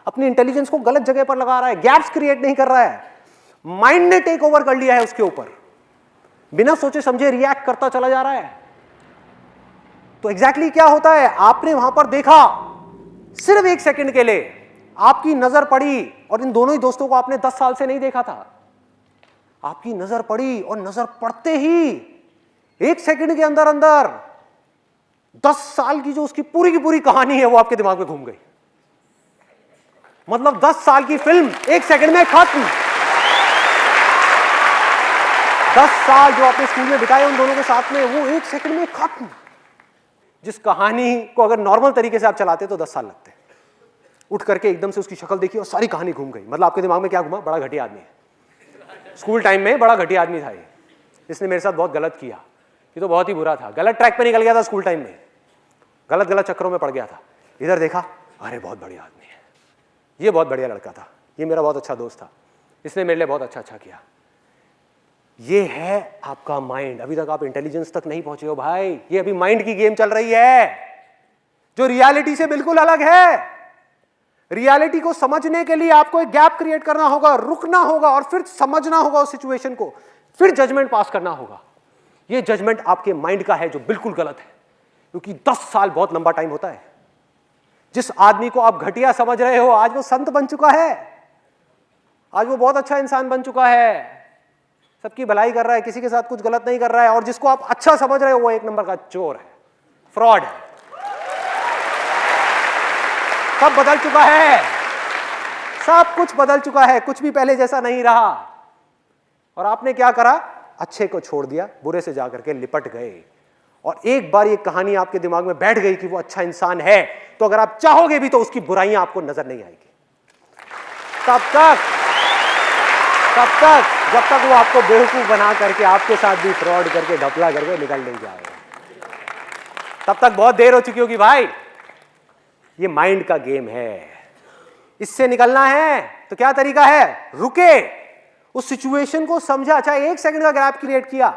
अपनी इंटेलिजेंस को गलत जगह पर लगा रहा है, गैप्स क्रिएट नहीं कर रहा है। माइंड ने टेक ओवर कर लिया है उसके ऊपर, बिना सोचे समझे रिएक्ट करता चला जा रहा है। तो एग्जैक्टली क्या होता है, आपने वहां पर देखा, सिर्फ एक सेकंड के लिए आपकी नजर पड़ी, और इन दोनों ही दोस्तों को आपने 10 साल से नहीं देखा था। आपकी नजर पड़ी और नजर पड़ते ही एक सेकंड के अंदर अंदर 10 साल की जो उसकी पूरी की पूरी कहानी है वो आपके दिमाग में घूम गई। मतलब 10 साल की फिल्म एक सेकंड में खत्म। 10 साल जो आपने स्कूल में बिताए उन दोनों के साथ में, वो एक सेकंड में खत्म। जिस कहानी को अगर नॉर्मल तरीके से आप चलाते तो 10 साल लगते। उठ करके एकदम से उसकी शक्ल देखी और सारी कहानी घूम गई। मतलब आपके दिमाग में क्या घुमा, बड़ा घटिया आदमी है, स्कूल टाइम में बड़ा घटिया आदमी था ये, इसने मेरे साथ बहुत गलत किया, ये तो बहुत ही बुरा था, गलत ट्रैक पे निकल गया था स्कूल टाइम में, गलत गलत चक्करों में पड़ गया था। इधर देखा, अरे बहुत बढ़िया आदमी है, ये बहुत बढ़िया लड़का था, ये मेरा बहुत अच्छा दोस्त था, इसने मेरे लिए बहुत अच्छा अच्छा किया। ये है आपका माइंड। अभी तक आप इंटेलिजेंस तक नहीं पहुंचे हो भाई, ये अभी माइंड की गेम चल रही है जो रियलिटी से बिल्कुल अलग है। रियलिटी को समझने के लिए आपको एक गैप क्रिएट करना होगा, रुकना होगा और फिर समझना होगा उस सिचुएशन को, फिर जजमेंट पास करना होगा। ये जजमेंट आपके माइंड का है जो बिल्कुल गलत है, क्योंकि 10 साल बहुत लंबा टाइम होता है। जिस आदमी को आप घटिया समझ रहे हो, आज वो संत बन चुका है, आज वो बहुत अच्छा इंसान बन चुका है, सबकी भलाई कर रहा है, किसी के साथ कुछ गलत नहीं कर रहा है। और जिसको आप अच्छा समझ रहे हो वो एक नंबर का चोर है, फ्रॉड है। सब बदल चुका है, सब कुछ बदल चुका है, कुछ भी पहले जैसा नहीं रहा। और आपने क्या करा, अच्छे को छोड़ दिया, बुरे से जाकर के लिपट गए। और एक बार ये कहानी आपके दिमाग में बैठ गई कि वो अच्छा इंसान है, तो अगर आप चाहोगे भी तो उसकी बुराइयां आपको नजर नहीं आएगी। तब तक जब तक वो आपको बेवकूफ बना करके आपके साथ भी फ्रॉड करके ढपला करके निकल नहीं जाएगा, तब तक बहुत देर हो चुकी होगी भाई। ये माइंड का गेम है, इससे निकलना है तो क्या तरीका है, रुके, उस सिचुएशन को समझा, चाहे एक सेकंड का गैप क्रिएट किया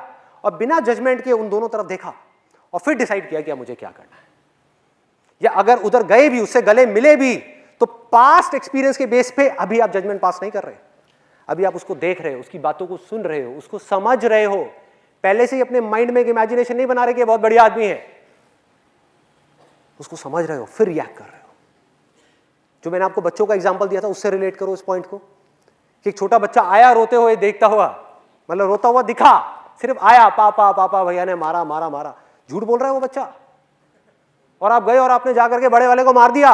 और बिना जजमेंट के उन दोनों तरफ देखा और फिर डिसाइड किया कि मुझे क्या करना है। या अगर उधर गए भी, उससे गले मिले भी, तो पास्ट एक्सपीरियंस के बेस पे अभी आप जजमेंट पास नहीं कर रहे, अभी आप उसको देख रहे हो, उसकी बातों को सुन रहे हो, उसको समझ रहे हो। पहले से ही अपने माइंड में एक इमेजिनेशन नहीं बना रहे कि बहुत बढ़िया आदमी है, उसको समझ रहे हो, फिर रिएक्ट कर रहे हो। जो मैंने आपको बच्चों का एग्जांपल दिया था उससे रिलेट करो इस पॉइंट को, कि एक छोटा बच्चा आया रोते हुए देखता हुआ, मतलब रोता हुआ दिखा, सिर्फ आया, पापा पापा भैया ने मारा मारा मारा, झूठ बोल रहा है वो बच्चा, और आप गए और आपने जाकर के बड़े वाले को मार दिया।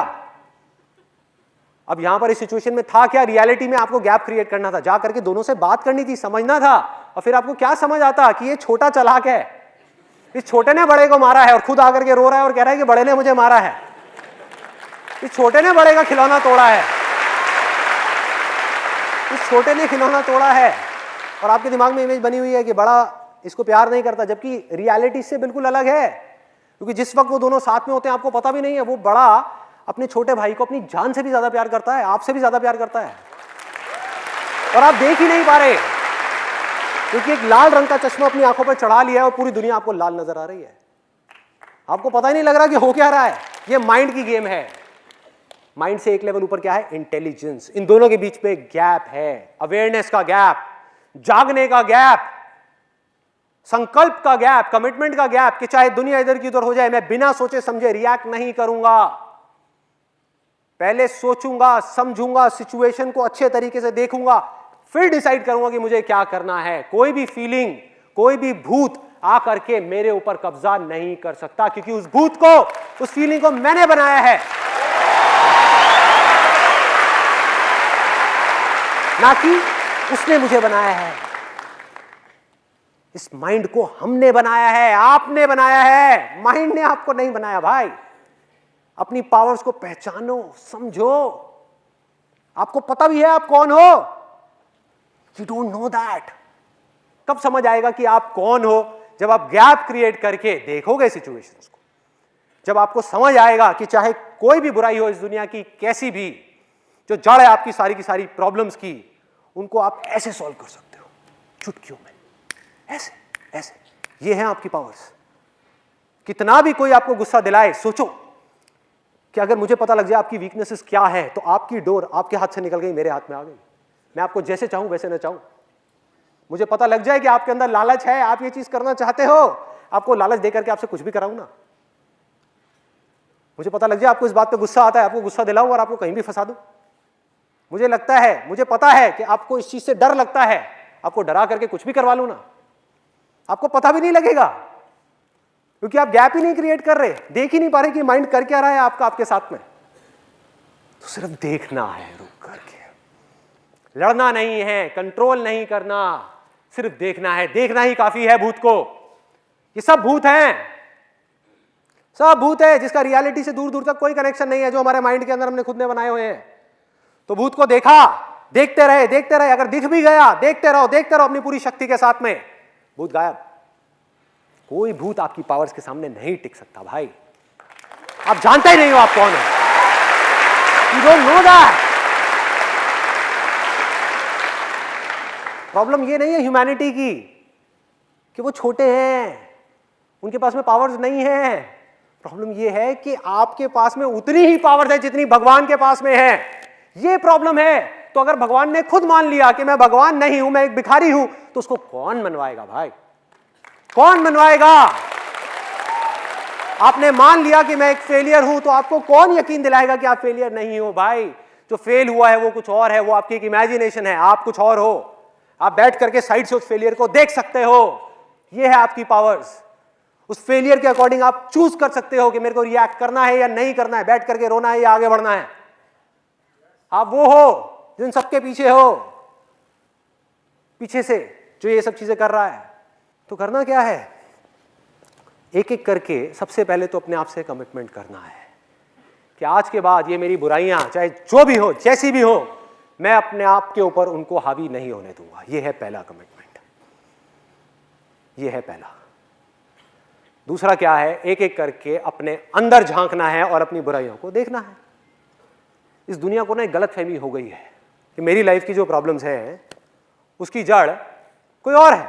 अब यहां पर इस सिचुएशन में था क्या, रियलिटी में आपको गैप क्रिएट करना था, जाकर के दोनों से बात करनी थी, समझना था। और फिर आपको क्या समझ आता कि ये छोटा चालाक है, इस छोटे ने बड़े को मारा है और खुद आकर के रो रहा है और कह रहा है कि बड़े ने मुझे मारा है, इस छोटे ने बड़े का खिलौना तोड़ा है, इस छोटे ने खिलौना तोड़ा है। और आपके दिमाग में इमेज बनी हुई है कि बड़ा इसको प्यार नहीं करता, जबकि रियलिटी से बिल्कुल अलग है। क्योंकि जिस वक्त वो दोनों साथ में होते हैं आपको पता भी नहीं है, वो बड़ा अपने छोटे भाई को अपनी जान से भी ज्यादा प्यार करता है, आपसे भी ज्यादा प्यार करता है, और आप देख ही नहीं पा रहे, क्योंकि एक लाल रंग का चश्मा अपनी आंखों पर चढ़ा लिया है और पूरी दुनिया आपको लाल नजर आ रही है। आपको पता ही नहीं लग रहा कि हो क्या रहा है। ये माइंड की गेम है। माइंड से एक लेवल ऊपर क्या है, इंटेलिजेंस। इन दोनों के बीच पे गैप है, अवेयरनेस का गैप, जागने का गैप, संकल्प का गैप, कमिटमेंट का गैप, कि चाहे दुनिया इधर की उधर हो जाए, मैं बिना सोचे समझे रिएक्ट नहीं करूंगा, पहले सोचूंगा, समझूंगा, सिचुएशन को अच्छे तरीके से देखूंगा, फिर डिसाइड करूंगा कि मुझे क्या करना है। कोई भी फीलिंग, कोई भी भूत आकर के मेरे ऊपर कब्जा नहीं कर सकता, क्योंकि उस भूत को, उस फीलिंग को मैंने बनाया है, ना कि उसने मुझे बनाया है। इस माइंड को हमने बनाया है, आपने बनाया है, माइंड ने आपको नहीं बनाया भाई। अपनी पावर्स को पहचानो, समझो। आपको पता भी है आप कौन हो, यू डोंट नो दैट। कब समझ आएगा कि आप कौन हो? जब आप गैप क्रिएट करके देखोगे सिचुएशंस को, जब आपको समझ आएगा कि चाहे कोई भी बुराई हो इस दुनिया की, कैसी भी, जो जड़ है आपकी सारी की सारी प्रॉब्लम्स की, उनको आप ऐसे सॉल्व कर सकते हो चुटकियों में, ऐसे ऐसे। ये है आपकी पावर्स। कितना भी कोई आपको गुस्सा दिलाए, सोचो कि अगर मुझे पता लग जाए आपकी वीकनेसेस क्या है, तो आपकी डोर आपके हाथ से निकल गई, मेरे हाथ में आ गई। मैं आपको जैसे चाहूं वैसे ना चाहूं। मुझे पता लग जाए कि आपके अंदर लालच है, आप ये चीज करना चाहते हो, आपको लालच देकर के आपसे कुछ भी कराऊं ना। मुझे पता लग जाए आपको इस बात पे गुस्सा आता है, आपको गुस्सा दिलाऊं और आपको कहीं भी फंसा दूं। मुझे लगता है, मुझे पता है कि आपको इस चीज से डर लगता है, आपको डरा करके कुछ भी करवा लूं ना, आपको पता भी नहीं लगेगा, क्योंकि आप गैप ही नहीं क्रिएट कर रहे, देख ही नहीं पा रहे कि माइंड कर क्या रहा है आपका, आपके साथ में। तो सिर्फ देखना है, रुक करके। लड़ना नहीं है, कंट्रोल नहीं करना, सिर्फ देखना है। देखना ही काफी है भूत को। ये सब भूत हैं, सब भूत है, जिसका रियलिटी से दूर दूर तक कोई कनेक्शन नहीं है, जो हमारे माइंड के अंदर हमने खुद ने बनाए हुए हैं। तो भूत को देखा, देखते रहे, देखते रहे। अगर दिख भी गया, देखते रहो अपनी पूरी शक्ति के साथ में, भूत गायब। कोई भूत आपकी पावर्स के सामने नहीं टिक सकता भाई। आप जानते ही नहीं हो आप कौन हो, you don't know that. Problem ये नहीं है ह्यूमैनिटी की कि वो छोटे हैं, उनके पास में पावर्स नहीं है। प्रॉब्लम ये है कि आपके पास में उतनी ही पावर्स है जितनी भगवान के पास में है। ये प्रॉब्लम है। तो अगर भगवान ने खुद मान लिया कि मैं भगवान नहीं हूं, मैं एक भिखारी हूं, तो उसको कौन मनवाएगा भाई? कौन मनवाएगा? आपने मान लिया कि मैं एक फेलियर हूं, तो आपको कौन यकीन दिलाएगा कि आप फेलियर नहीं हो भाई? जो फेल हुआ है वो कुछ और है, वो आपकी एक इमेजिनेशन है, आप कुछ और हो। आप बैठ करके साइड से उस फेलियर को देख सकते हो। ये है आपकी पावर्स। उस फेलियर के अकॉर्डिंग आप चूज कर सकते हो कि मेरे को रिएक्ट करना है या नहीं करना है, बैठ करके रोना है या आगे बढ़ना है। आप वो हो जिन सबके पीछे हो, पीछे से जो ये सब चीजें कर रहा है। तो करना क्या है? एक एक करके सबसे पहले तो अपने आप से कमिटमेंट करना है कि आज के बाद ये मेरी बुराइयां चाहे जो भी हो, जैसी भी हो, मैं अपने आप के ऊपर उनको हावी नहीं होने दूंगा। ये है पहला कमिटमेंट, ये है पहला। दूसरा क्या है? एक एक करके अपने अंदर झांकना है और अपनी बुराइयों को देखना है। इस दुनिया को ना एक गलतफहमी हो गई है कि मेरी लाइफ की जो प्रॉब्लम्स है उसकी जड़ कोई और है,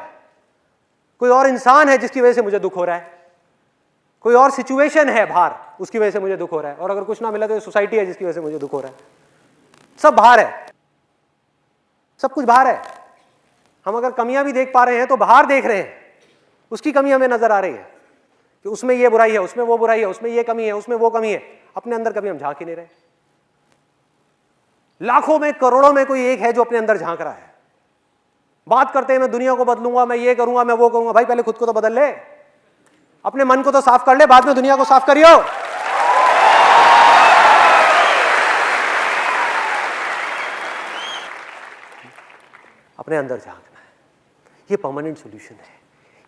कोई और इंसान है जिसकी वजह से मुझे दुख हो रहा है, कोई और सिचुएशन है बाहर उसकी वजह से मुझे दुख हो रहा है, और अगर कुछ ना मिला तो सोसाइटी है जिसकी वजह से मुझे दुख हो रहा है। सब बाहर है, सब कुछ बाहर है। हम अगर कमियां भी देख पा रहे हैं तो बाहर देख रहे हैं, उसकी कमी हमें नजर आ रही है कि उसमें ये बुराई है, उसमें वो बुराई है, उसमें ये कमी है, उसमें वो कमी है। अपने अंदर कभी हम झांक ही नहीं रहे। लाखों में करोड़ों में कोई एक है जो अपने अंदर झांक रहा है। बात करते हैं मैं दुनिया को बदलूंगा, मैं ये करूंगा, मैं वो करूंगा। भाई पहले खुद को तो बदल ले, अपने मन को तो साफ कर ले, बाद में दुनिया को साफ करियो। अपने अंदर झांकना है, ये परमानेंट सॉल्यूशन है।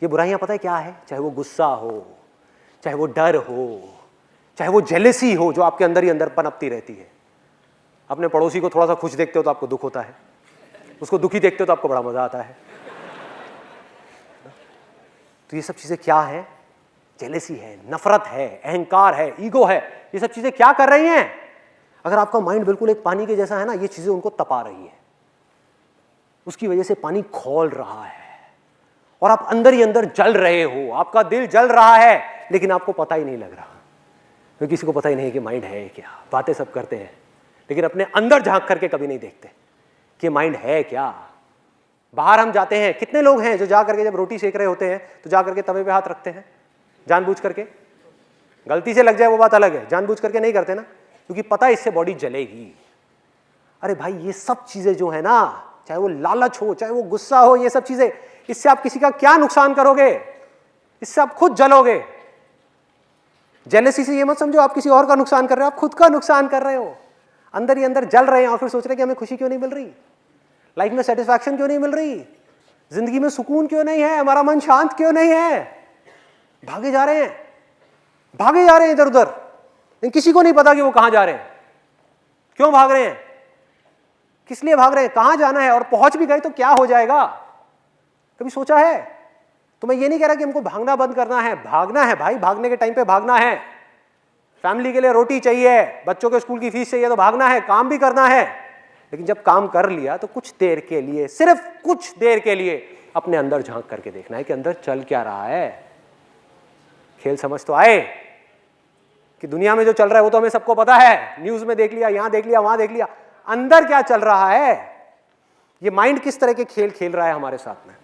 ये बुराइयां पता है क्या है? चाहे वो गुस्सा हो, चाहे वो डर हो, चाहे वो जेलेसी हो जो आपके अंदर ही अंदर पनपती रहती है। अपने पड़ोसी को थोड़ा सा खुश देखते हो तो आपको दुख होता है, उसको दुखी देखते हो तो आपको बड़ा मजा आता है। तो ये सब चीजें क्या है? जेलेसी है, नफरत है, अहंकार है, ईगो है। ये सब चीजें क्या कर रही हैं? अगर आपका माइंड बिल्कुल एक पानी के जैसा है ना, ये चीजें उनको तपा रही है, उसकी वजह से पानी खौल रहा है और आप अंदर ही अंदर जल रहे हो। आपका दिल जल रहा है लेकिन आपको पता ही नहीं लग रहा, क्योंकि किसी को पता ही नहीं कि माइंड है क्या। बातें सब करते हैं लेकिन अपने अंदर झांक करके कभी नहीं देखते कि माइंड है क्या। बाहर हम जाते हैं, कितने लोग हैं जो जा करके जब रोटी सेक रहे होते हैं तो जा करके तवे पे हाथ रखते हैं जानबूझ करके। गलती से लग जाए वो बात अलग है, जानबूझ करके नहीं करते ना, क्योंकि पता है इससे बॉडी जलेगी। अरे भाई ये सब चीजें जो है ना, चाहे वो लालच हो, चाहे वो गुस्सा हो, ये सब चीजें, इससे आप किसी का क्या नुकसान करोगे? इससे आप खुद जलोगे। जेलसी से ये मत समझो आप किसी और का नुकसान कर रहे हो, आप खुद का नुकसान कर रहे हो। अंदर ही अंदर जल रहे हैं और फिर सोच रहे हैं कि हमें खुशी क्यों नहीं मिल रही, लाइफ में सेटिस्फैक्शन क्यों नहीं मिल रही। जिंदगी में सुकून क्यों नहीं है, हमारा मन शांत क्यों नहीं है? भागे जा रहे हैं, भागे जा रहे हैं इधर उधर, लेकिन किसी को नहीं पता कि वो कहां जा रहे हैं, क्यों भाग रहे हैं, किस लिए भाग रहे हैं, कहां जाना है, और पहुंच भी गए तो क्या हो जाएगा? कभी सोचा है? तो मैं ये नहीं कह रहा कि हमको भागना बंद करना है, भागना है भाई, भागने के टाइम पे भागना है। फैमिली के लिए रोटी चाहिए, बच्चों के स्कूल की फीस चाहिए तो भागना है, काम भी करना है। लेकिन जब काम कर लिया तो कुछ देर के लिए, सिर्फ कुछ देर के लिए अपने अंदर झांक करके देखना है कि अंदर चल क्या रहा है। खेल समझ तो आए कि दुनिया में जो चल रहा है वो तो हमें सबको पता है, न्यूज में देख लिया, यहां देख लिया, वहां देख लिया, अंदर क्या चल रहा है, ये माइंड किस तरह के खेल खेल रहा है हमारे साथ में,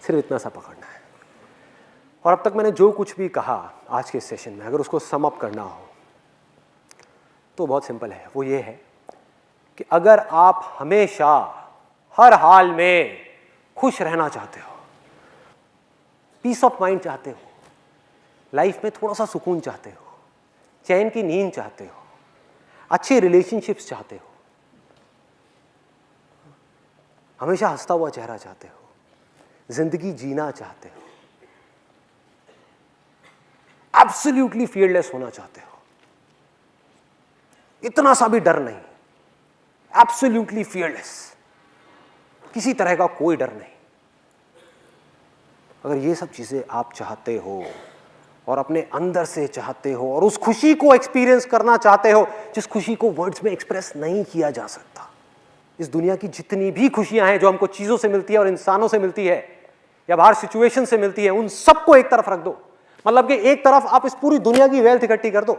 सिर्फ इतना सा पकड़ना है। और अब तक मैंने जो कुछ भी कहा आज के सेशन में, अगर उसको सम अप करना हो तो बहुत सिंपल है, वो ये है कि अगर आप हमेशा हर हाल में खुश रहना चाहते हो, पीस ऑफ माइंड चाहते हो, लाइफ में थोड़ा सा सुकून चाहते हो, चैन की नींद चाहते हो, अच्छे रिलेशनशिप्स चाहते हो, हमेशा हंसता हुआ चेहरा चाहते हो, जिंदगी जीना चाहते हो, एब्सोल्युटली फियरलेस होना चाहते हो, इतना सा भी डर नहीं, एब्सोल्युटली फियरलेस, किसी तरह का कोई डर नहीं, अगर ये सब चीजें आप चाहते हो और अपने अंदर से चाहते हो और उस खुशी को एक्सपीरियंस करना चाहते हो जिस खुशी को वर्ड्स में एक्सप्रेस नहीं किया जा सकता। इस दुनिया की जितनी भी खुशियां हैं जो हमको चीजों से मिलती है और इंसानों से मिलती है या बाहर सिचुएशन से मिलती है, उन सबको एक तरफ रख दो। मतलब कि एक तरफ आप इस पूरी दुनिया की वेल्थ इकट्ठी कर दो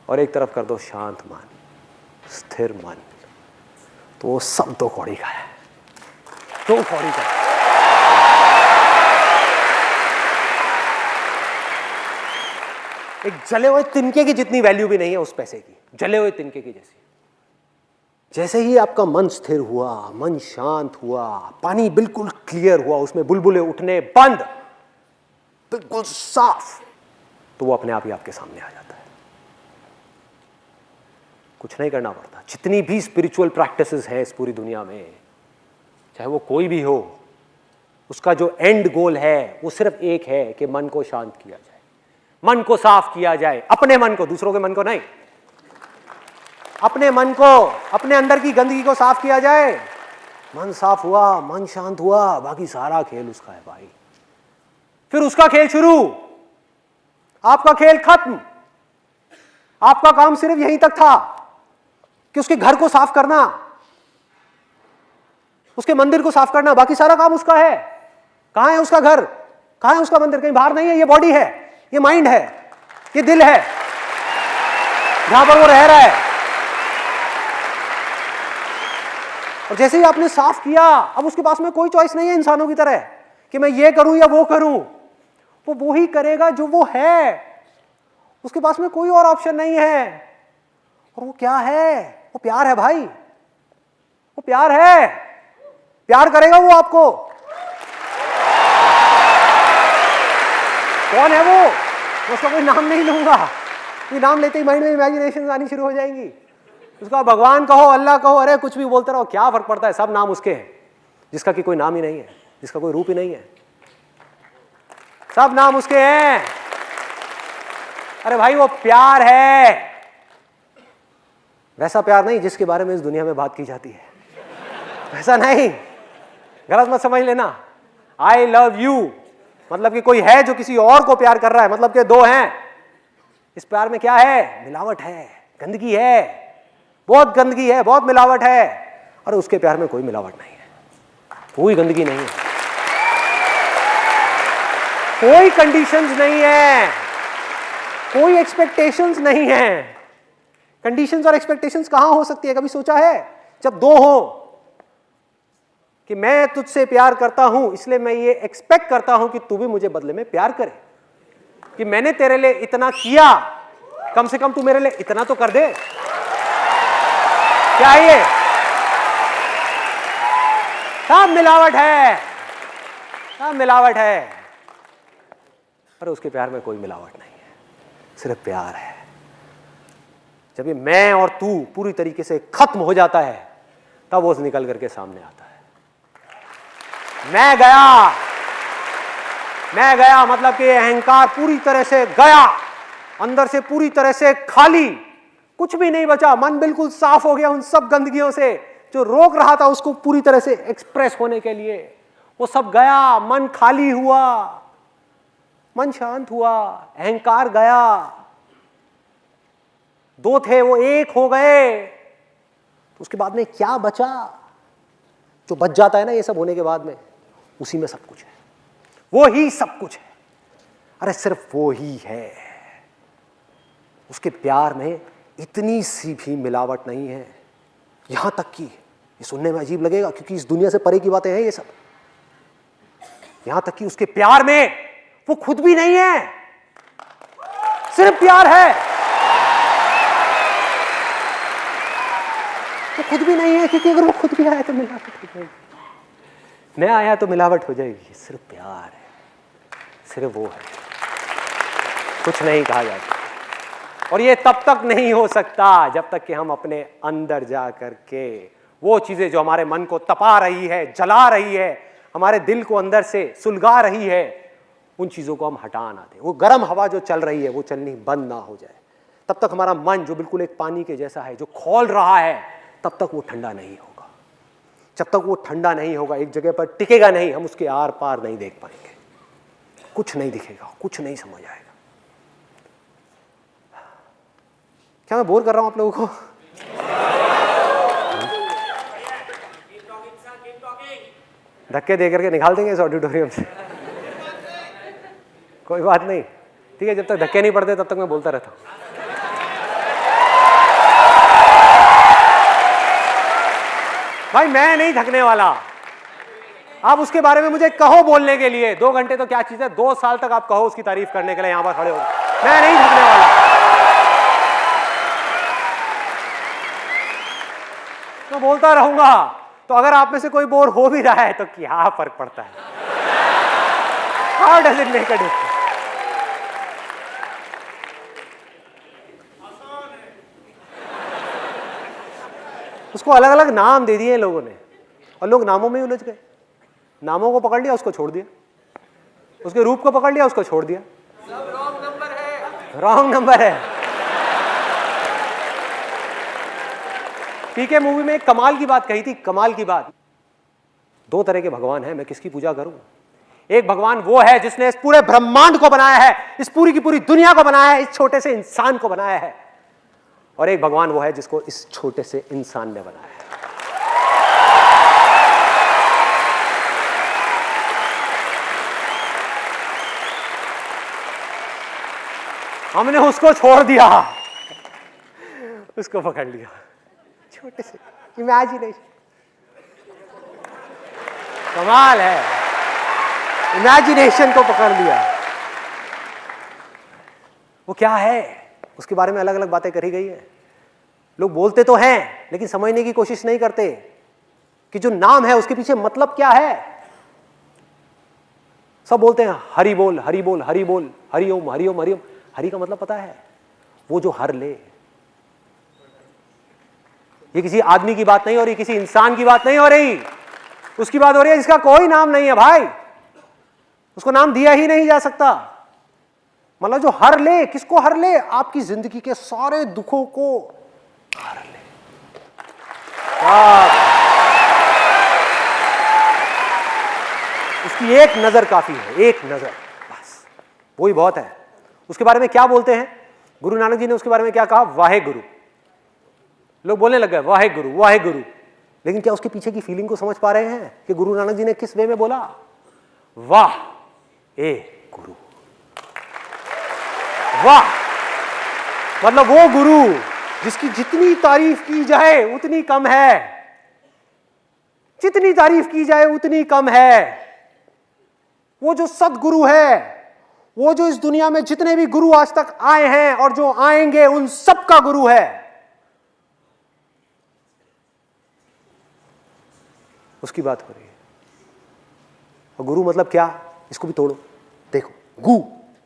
और एक तरफ कर दो शांत मन, स्थिर मन, तो वो सब दो कौड़ी का है, दो कौड़ी का है। एक जले हुए तिनके की जितनी वैल्यू भी नहीं है उस पैसे की, जले हुए तिनके की जैसी। जैसे ही आपका मन स्थिर हुआ, मन शांत हुआ, पानी बिल्कुल क्लियर हुआ, उसमें बुलबुले उठने बंद, बिल्कुल साफ, तो वो अपने आप ही आपके सामने आ जाता है। कुछ नहीं करना पड़ता। जितनी भी स्पिरिचुअल प्रैक्टिसेस हैं इस पूरी दुनिया में, चाहे वो कोई भी हो, उसका जो एंड गोल है वो सिर्फ एक है कि मन को शांत किया जाए, मन को साफ किया जाए, अपने मन को, दूसरों के मन को नहीं, अपने मन को, अपने अंदर की गंदगी को साफ किया जाए। मन साफ हुआ, मन शांत हुआ, बाकी सारा खेल उसका है भाई। फिर उसका खेल शुरू, आपका खेल खत्म। आपका काम सिर्फ यहीं तक था कि उसके घर को साफ करना, उसके मंदिर को साफ करना, बाकी सारा काम उसका है। कहां है उसका घर, कहां है उसका मंदिर? कहीं बाहर नहीं है। ये बॉडी है, ये माइंड है, ये दिल है, जहां पर वो रह रहा है। और जैसे ही आपने साफ किया, अब उसके पास में कोई चॉइस नहीं है इंसानों की तरह कि मैं ये करूं या वो करूं। वो ही करेगा जो वो है, उसके पास में कोई और ऑप्शन नहीं है। और वो क्या है? वो प्यार है भाई, वो प्यार है। प्यार करेगा वो आपको। कौन है वो? मैं उसका कोई नाम नहीं लूंगा, ये नाम लेते ही माइंड में इमेजिनेशन आनी शुरू हो जाएंगी। उसका भगवान कहो, अल्लाह कहो, अरे कुछ भी बोलते रहो, क्या फर्क पड़ता है, सब नाम उसके हैं। जिसका कि कोई नाम ही नहीं है, जिसका कोई रूप ही नहीं है, सब नाम उसके हैं। अरे भाई वो प्यार है, वैसा प्यार नहीं जिसके बारे में इस दुनिया में बात की जाती है, वैसा नहीं, गलत मत समझ लेना। आई लव यू मतलब कि कोई है जो किसी और को प्यार कर रहा है, मतलब कि दो हैं। इस प्यार में क्या है? मिलावट है, गंदगी है, बहुत गंदगी है, बहुत मिलावट है। और उसके प्यार में कोई मिलावट नहीं है, कोई गंदगी नहीं है, कोई कंडीशंस नहीं है, कोई एक्सपेक्टेशंस नहीं है। कंडीशंस और एक्सपेक्टेशंस कहां हो सकती है? कभी सोचा है? जब दो हो कि मैं तुझसे प्यार करता हूं इसलिए मैं ये एक्सपेक्ट करता हूं कि तू भी मुझे बदले में प्यार करे, कि मैंने तेरे लिए इतना किया, कम से कम तू मेरे लिए इतना तो कर दे। क्या है ये? सब मिलावट है, सब मिलावट है। पर उसके प्यार में कोई मिलावट नहीं है, सिर्फ प्यार है। जब ये मैं और तू पूरी तरीके से खत्म हो जाता है, तब वो निकल करके सामने आता है। मैं गया मतलब कि अहंकार पूरी तरह से गया, अंदर से पूरी तरह से खाली, कुछ भी नहीं बचा, मन बिल्कुल साफ हो गया उन सब गंदगियों से जो रोक रहा था उसको पूरी तरह से एक्सप्रेस होने के लिए। वो सब गया, मन खाली हुआ, मन शांत हुआ, अहंकार गया, दो थे वो एक हो गए। तो उसके बाद में क्या बचा? जो बच जाता है ना ये सब होने के बाद में, उसी में सब कुछ है, वो ही सब कुछ है। अरे सिर्फ वो ही है। उसके प्यार में इतनी सी भी मिलावट नहीं है, यहां तक कि ये सुनने में अजीब लगेगा क्योंकि इस दुनिया से परे की बातें हैं ये सब, यहां तक कि उसके प्यार में वो खुद भी नहीं है, सिर्फ प्यार है। वो खुद भी नहीं है क्योंकि अगर वो खुद भी आया तो मिलावट हो जाएगी, मैं आया तो मिलावट हो जाएगी। सिर्फ प्यार है, सिर्फ वो है, कुछ नहीं कहा जाता। और ये तब तक नहीं हो सकता जब तक कि हम अपने अंदर जा करके वो चीजें जो हमारे मन को तपा रही है, जला रही है, हमारे दिल को अंदर से सुलगा रही है, उन चीजों को हम हटा ना दें। वो गर्म हवा जो चल रही है वो चलनी बंद ना हो जाए, तब तक हमारा मन जो बिल्कुल एक पानी के जैसा है जो खौल रहा है, तब तक वो ठंडा नहीं होगा। जब तक वो ठंडा नहीं होगा, एक जगह पर टिकेगा नहीं, हम उसके आर पार नहीं देख पाएंगे, कुछ नहीं दिखेगा, कुछ नहीं समझ आएगा। क्या मैं बोर कर रहा हूं आप लोगों को? धक्के दे करके निकाल देंगे इस ऑडिटोरियम से, कोई बात नहीं, ठीक है। जब तक धक्के नहीं पड़ते तब तक मैं बोलता रहता हूं। भाई मैं नहीं थकने वाला, आप उसके बारे में मुझे कहो बोलने के लिए, 2 घंटे तो क्या चीज है, 2 साल तक आप कहो उसकी तारीफ करने के लिए यहां पर खड़े हो, मैं नहीं थकने वाला, मैं बोलता रहूंगा। तो अगर आप में से कोई बोर हो भी रहा है तो क्या फर्क पड़ता है? How does it make a difference? उसको अलग अलग नाम दे दिए लोगों ने और लोग नामों में ही उलझ गए। नामों को पकड़ लिया, उसको छोड़ दिया, उसके रूप को पकड़ लिया, उसको छोड़ दिया। सब रॉन्ग नंबर है, रॉन्ग नंबर है। पीके मूवी में एक कमाल की बात कही थी, कमाल की बात। 2 तरह के भगवान हैं, मैं किसकी पूजा करूं? एक भगवान वो है जिसने इस पूरे ब्रह्मांड को बनाया है, इस पूरी की पूरी दुनिया को बनाया है, इस छोटे से इंसान को बनाया है। और एक भगवान वो है जिसको इस छोटे से इंसान ने बनाया है। हमने उसको छोड़ दिया, उसको पकड़ लिया, छोटे से इमेजिनेशन। कमाल है, इमेजिनेशन को पकड़ लिया। वो क्या है, उसके बारे में अलग अलग बातें करी गई है। लोग बोलते तो हैं लेकिन समझने की कोशिश नहीं करते कि जो नाम है उसके पीछे मतलब क्या है। सब बोलते हैं हरि बोल, हरि बोल, हरि बोल, हरि ओम, हरि ओम, हरि ओम। हरि का मतलब पता है? वो जो हर ले। ये किसी आदमी की बात नहीं हो रही, किसी इंसान की बात नहीं हो रही, उसकी बात हो रही है जिसका कोई नाम नहीं है भाई, उसको नाम दिया ही नहीं जा सकता। मतलब जो हर ले, किसको हर ले? आपकी जिंदगी के सारे दुखों को हर ले। उसकी एक नजर काफी है, एक नजर बस, वही बहुत है। उसके बारे में क्या बोलते हैं? गुरु नानक जी ने उसके बारे में क्या कहा? वाहे गुरु। लोग बोलने लग गए वाहे गुरु, वाहे गुरु, लेकिन क्या उसके पीछे की फीलिंग को समझ पा रहे हैं कि गुरु नानक जी ने किस वे में बोला? वाह ए गुरु, वाह मतलब वो गुरु जिसकी जितनी तारीफ की जाए उतनी कम है, जितनी तारीफ की जाए उतनी कम है। वो जो सदगुरु है, वो जो इस दुनिया में जितने भी गुरु आज तक आए हैं और जो आएंगे उन सब का गुरु है। उसकी बात हो रही है। और गुरु मतलब क्या? इसको भी तोड़ो, देखो, गु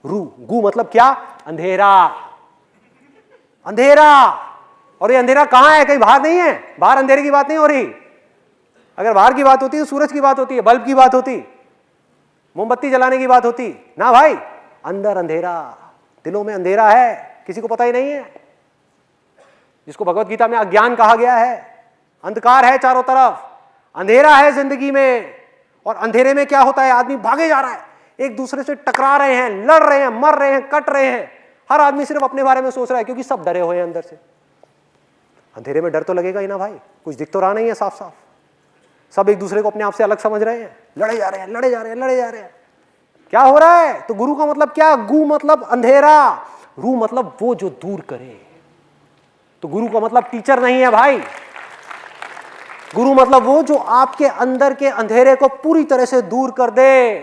रू, गु मतलब क्या? अंधेरा, अंधेरा। और ये अंधेरा कहां है? कहीं बाहर नहीं है, बाहर अंधेरे की बात नहीं हो रही। अगर बाहर की बात होती तो सूरज की बात होती है, बल्ब की बात होती, मोमबत्ती जलाने की बात होती ना भाई। अंदर अंधेरा, दिलों में अंधेरा है, किसी को पता ही नहीं है, जिसको भगवत गीता में अज्ञान कहा गया है। अंधकार है चारों तरफ, अंधेरा है जिंदगी में। और अंधेरे में क्या होता है, आदमी भागे जा रहा है, एक दूसरे से टकरा रहे हैं, लड़ रहे हैं, मर रहे हैं, कट रहे हैं। हर आदमी सिर्फ अपने बारे में सोच रहा है, क्योंकि सब डरे हुए हैं अंदर से। अंधेरे में डर तो लगेगा ही ना भाई, कुछ दिख तो रहा नहीं है साफ साफ। सब एक दूसरे को अपने आप से अलग समझ रहे हैं, लड़े जा रहे हैं, लड़े जा रहे हैं, लड़े जा रहे हैं। क्या हो रहा है? तो गुरु का मतलब क्या? गु मतलब अंधेरा, रू मतलब वो जो दूर करे। तो गुरु का मतलब टीचर नहीं है भाई, गुरु मतलब वो जो आपके अंदर के अंधेरे को पूरी तरह से दूर कर दे,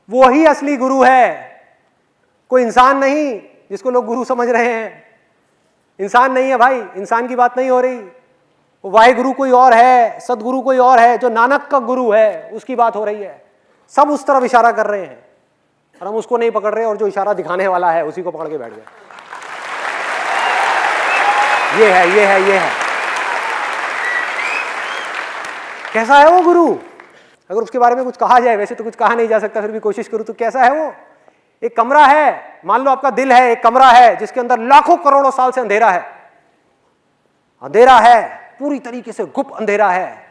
वो ही असली गुरु है। कोई इंसान नहीं जिसको लोग गुरु समझ रहे हैं, इंसान नहीं है भाई, इंसान की बात नहीं हो रही। वाहे गुरु कोई और है, सदगुरु कोई और है, जो नानक का गुरु है उसकी बात हो रही है। सब उस तरफ इशारा कर रहे हैं और हम उसको नहीं पकड़ रहे, और जो इशारा दिखाने वाला है उसी को पकड़ के बैठ गए। ये है, ये है, ये है। कैसा है वो गुरु? अगर उसके बारे में कुछ कहा जाए, वैसे तो कुछ कहा नहीं जा सकता, फिर भी कोशिश करूं तो कैसा है वो? एक कमरा है, मान लो आपका दिल है, एक कमरा है जिसके अंदर लाखों करोड़ों साल से अंधेरा है। अंधेरा है, पूरी तरीके से गुप्त अंधेरा है,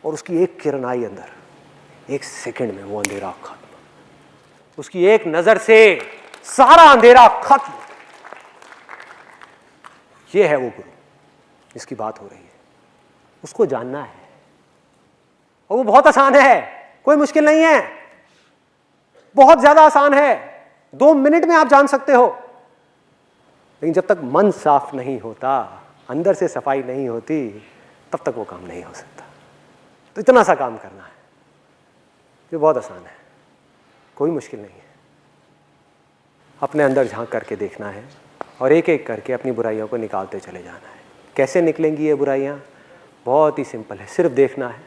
और उसकी एक किरण आई अंदर, एक सेकंड में वो अंधेरा खत्म। उसकी एक नजर से सारा अंधेरा खत्म। ये है वो गुरु, इसकी बात हो रही है। उसको जानना है, और वो बहुत आसान है, कोई मुश्किल नहीं है, बहुत ज्यादा आसान है। 2 मिनट में आप जान सकते हो। लेकिन जब तक मन साफ नहीं होता, अंदर से सफाई नहीं होती, तब तक वो काम नहीं हो सकता। तो इतना सा काम करना है जो बहुत आसान है, कोई मुश्किल नहीं है। अपने अंदर झांक करके देखना है और एक एक करके अपनी बुराइयों को निकालते चले जाना है। कैसे निकलेंगी ये बुराइयां? बहुत ही सिंपल है, सिर्फ देखना है।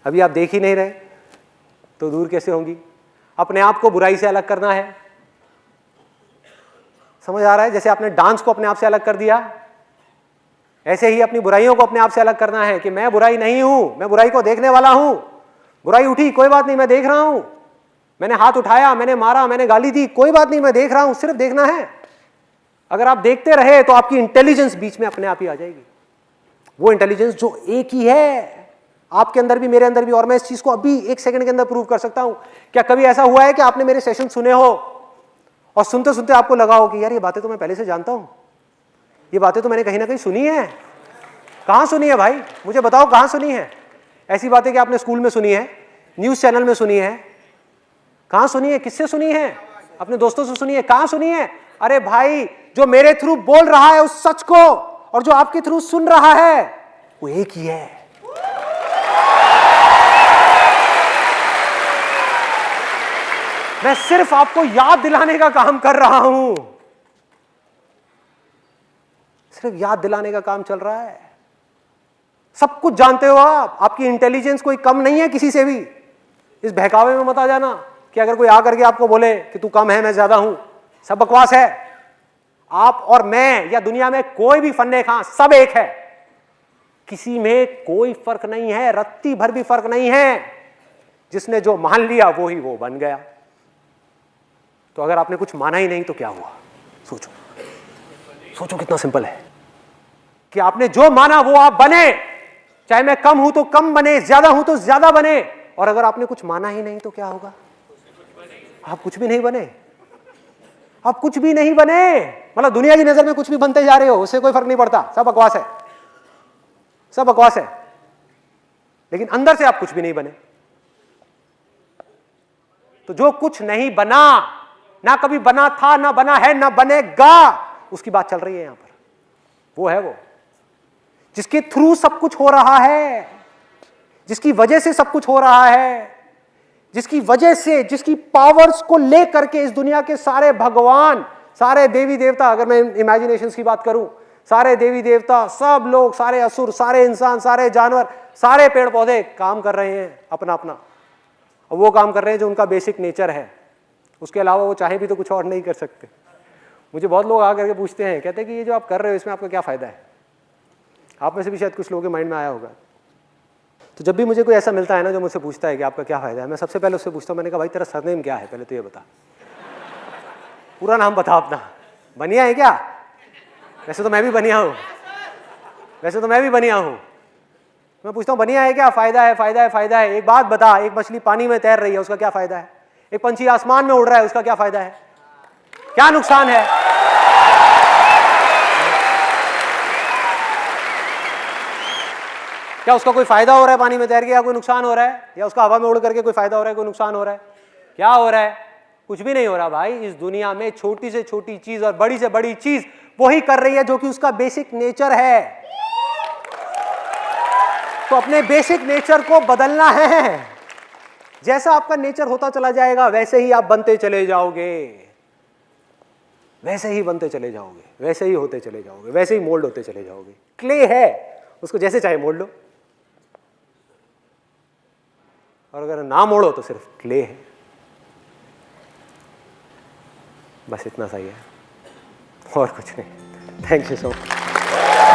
अभी आप देख ही नहीं रहे तो दूर कैसे होंगी? अपने आप को बुराई से अलग करना है। समझ आ रहा है? जैसे आपने डांस को अपने आप से अलग कर दिया, ऐसे ही अपनी बुराइयों को अपने आप से अलग करना है कि मैं बुराई नहीं हूं, मैं बुराई को देखने वाला हूं। बुराई उठी, कोई बात नहीं, मैं देख रहा हूं। मैंने हाथ उठाया, मैंने मारा, मैंने गाली दी, कोई बात नहीं, मैं देख रहा हूं। सिर्फ देखना है। अगर आप देखते रहे तो आपकी इंटेलिजेंस बीच में अपने आप ही आ जाएगी। वो इंटेलिजेंस जो एक ही है आपके अंदर भी, मेरे अंदर भी, और मैं इस चीज को अभी 1 सेकंड के अंदर प्रूव कर सकता हूं। क्या कभी ऐसा हुआ है कि आपने मेरे सेशन सुने हो और सुनते सुनते आपको लगा हो कि यार ये बातें तो मैं पहले से जानता हूं, ये बातें तो मैंने कहीं ना कहीं सुनी है? कहां सुनी है भाई? मुझे बताओ कहां सुनी है? ऐसी बातें कि आपने स्कूल में सुनी है, न्यूज चैनल में सुनी है, कहां सुनी है? किससे सुनी है? अपने दोस्तों से सुनी है? कहां सुनी है? अरे भाई, जो मेरे थ्रू बोल रहा है उस सच को, और जो आपके थ्रू सुन रहा है, वो एक ही है। मैं सिर्फ आपको याद दिलाने का काम कर रहा हूं, सिर्फ याद दिलाने का काम चल रहा है। सब कुछ जानते हो आप, आपकी इंटेलिजेंस कोई कम नहीं है किसी से भी। इस बहकावे में मत आ जाना कि अगर कोई आकर के आपको बोले कि तू कम है, मैं ज्यादा हूं। सब बकवास है। आप और मैं या दुनिया में कोई भी फन्ने खां, सब एक है। किसी में कोई फर्क नहीं है, रत्ती भर भी फर्क नहीं है। जिसने जो मान लिया वो ही वो बन गया। तो अगर आपने कुछ माना ही नहीं तो क्या हुआ? सोचो, सोचो कितना सिंपल है कि आपने जो माना वो आप बने। चाहे मैं कम हूं तो कम बने, ज्यादा हूं तो ज्यादा बने। और अगर आपने कुछ माना ही नहीं तो क्या होगा? आप कुछ भी नहीं बने। आप कुछ भी नहीं बने, मतलब दुनिया की नजर में कुछ भी बनते जा रहे हो, उससे कोई फर्क नहीं पड़ता। सब बकवास है, सब बकवास है। लेकिन अंदर से आप कुछ भी नहीं बने। तो जो कुछ नहीं बना, ना कभी बना था, ना बना है, ना बनेगा, उसकी बात चल रही है यहां पर। वो है वो जिसके थ्रू सब कुछ हो रहा है, जिसकी वजह से सब कुछ हो रहा है, जिसकी वजह से, जिसकी पावर्स को लेकर के इस दुनिया के सारे भगवान, सारे देवी देवता, अगर मैं इमेजिनेशंस की बात करूं, सारे देवी देवता, सब लोग, सारे असुर, सारे इंसान, सारे जानवर, सारे पेड़ पौधे काम कर रहे हैं अपना अपना। और वो काम कर रहे हैं जो उनका बेसिक नेचर है। उसके अलावा वो चाहे भी तो कुछ और नहीं कर सकते। मुझे बहुत लोग आकर के पूछते हैं, कहते हैं कि ये जो आप कर रहे हो इसमें आपका क्या फायदा है? आप में से भी शायद कुछ लोगों के माइंड में आया होगा। तो जब भी मुझे कोई ऐसा मिलता है ना जो मुझसे पूछता है कि आपका क्या फ़ायदा है, मैं सबसे पहले उससे पूछता हूँ, मैंने कहा भाई तेरा सरनेम क्या है, पहले तो ये बता, पूरा नाम बता अपना। बनिया है क्या? वैसे तो मैं भी बनिया हूँ, वैसे तो मैं भी बनिया हूँ। मैं पूछता हूँ बनिया है क्या? फ़ायदा है, फ़ायदा है, फ़ायदा है। एक बात बता, एक मछली पानी में तैर रही है, उसका क्या फ़ायदा है? एक पंछी आसमान में उड़ रहा है, उसका क्या फ़ायदा है? क्या नुकसान है? क्या उसका कोई फायदा हो रहा है पानी में तैर के, या कोई नुकसान हो रहा है? या उसका हवा में उड़ करके कोई फायदा हो रहा है, कोई नुकसान हो रहा है? क्या हो रहा है? कुछ भी नहीं हो रहा भाई। इस दुनिया में छोटी से छोटी चीज और बड़ी से बड़ी चीज वही कर रही है जो कि उसका बेसिक नेचर है। तो अपने बेसिक नेचर को बदलना है। जैसा आपका नेचर होता चला जाएगा वैसे ही आप बनते चले जाओगे, वैसे ही बनते चले जाओगे, वैसे ही होते चले जाओगे, वैसे ही मोल्ड होते चले जाओगे। क्ले है, उसको जैसे चाहे मोड़ लो, और अगर ना मोड़ो तो सिर्फ क्ले है। बस इतना सही है और कुछ नहीं। Thank you so much.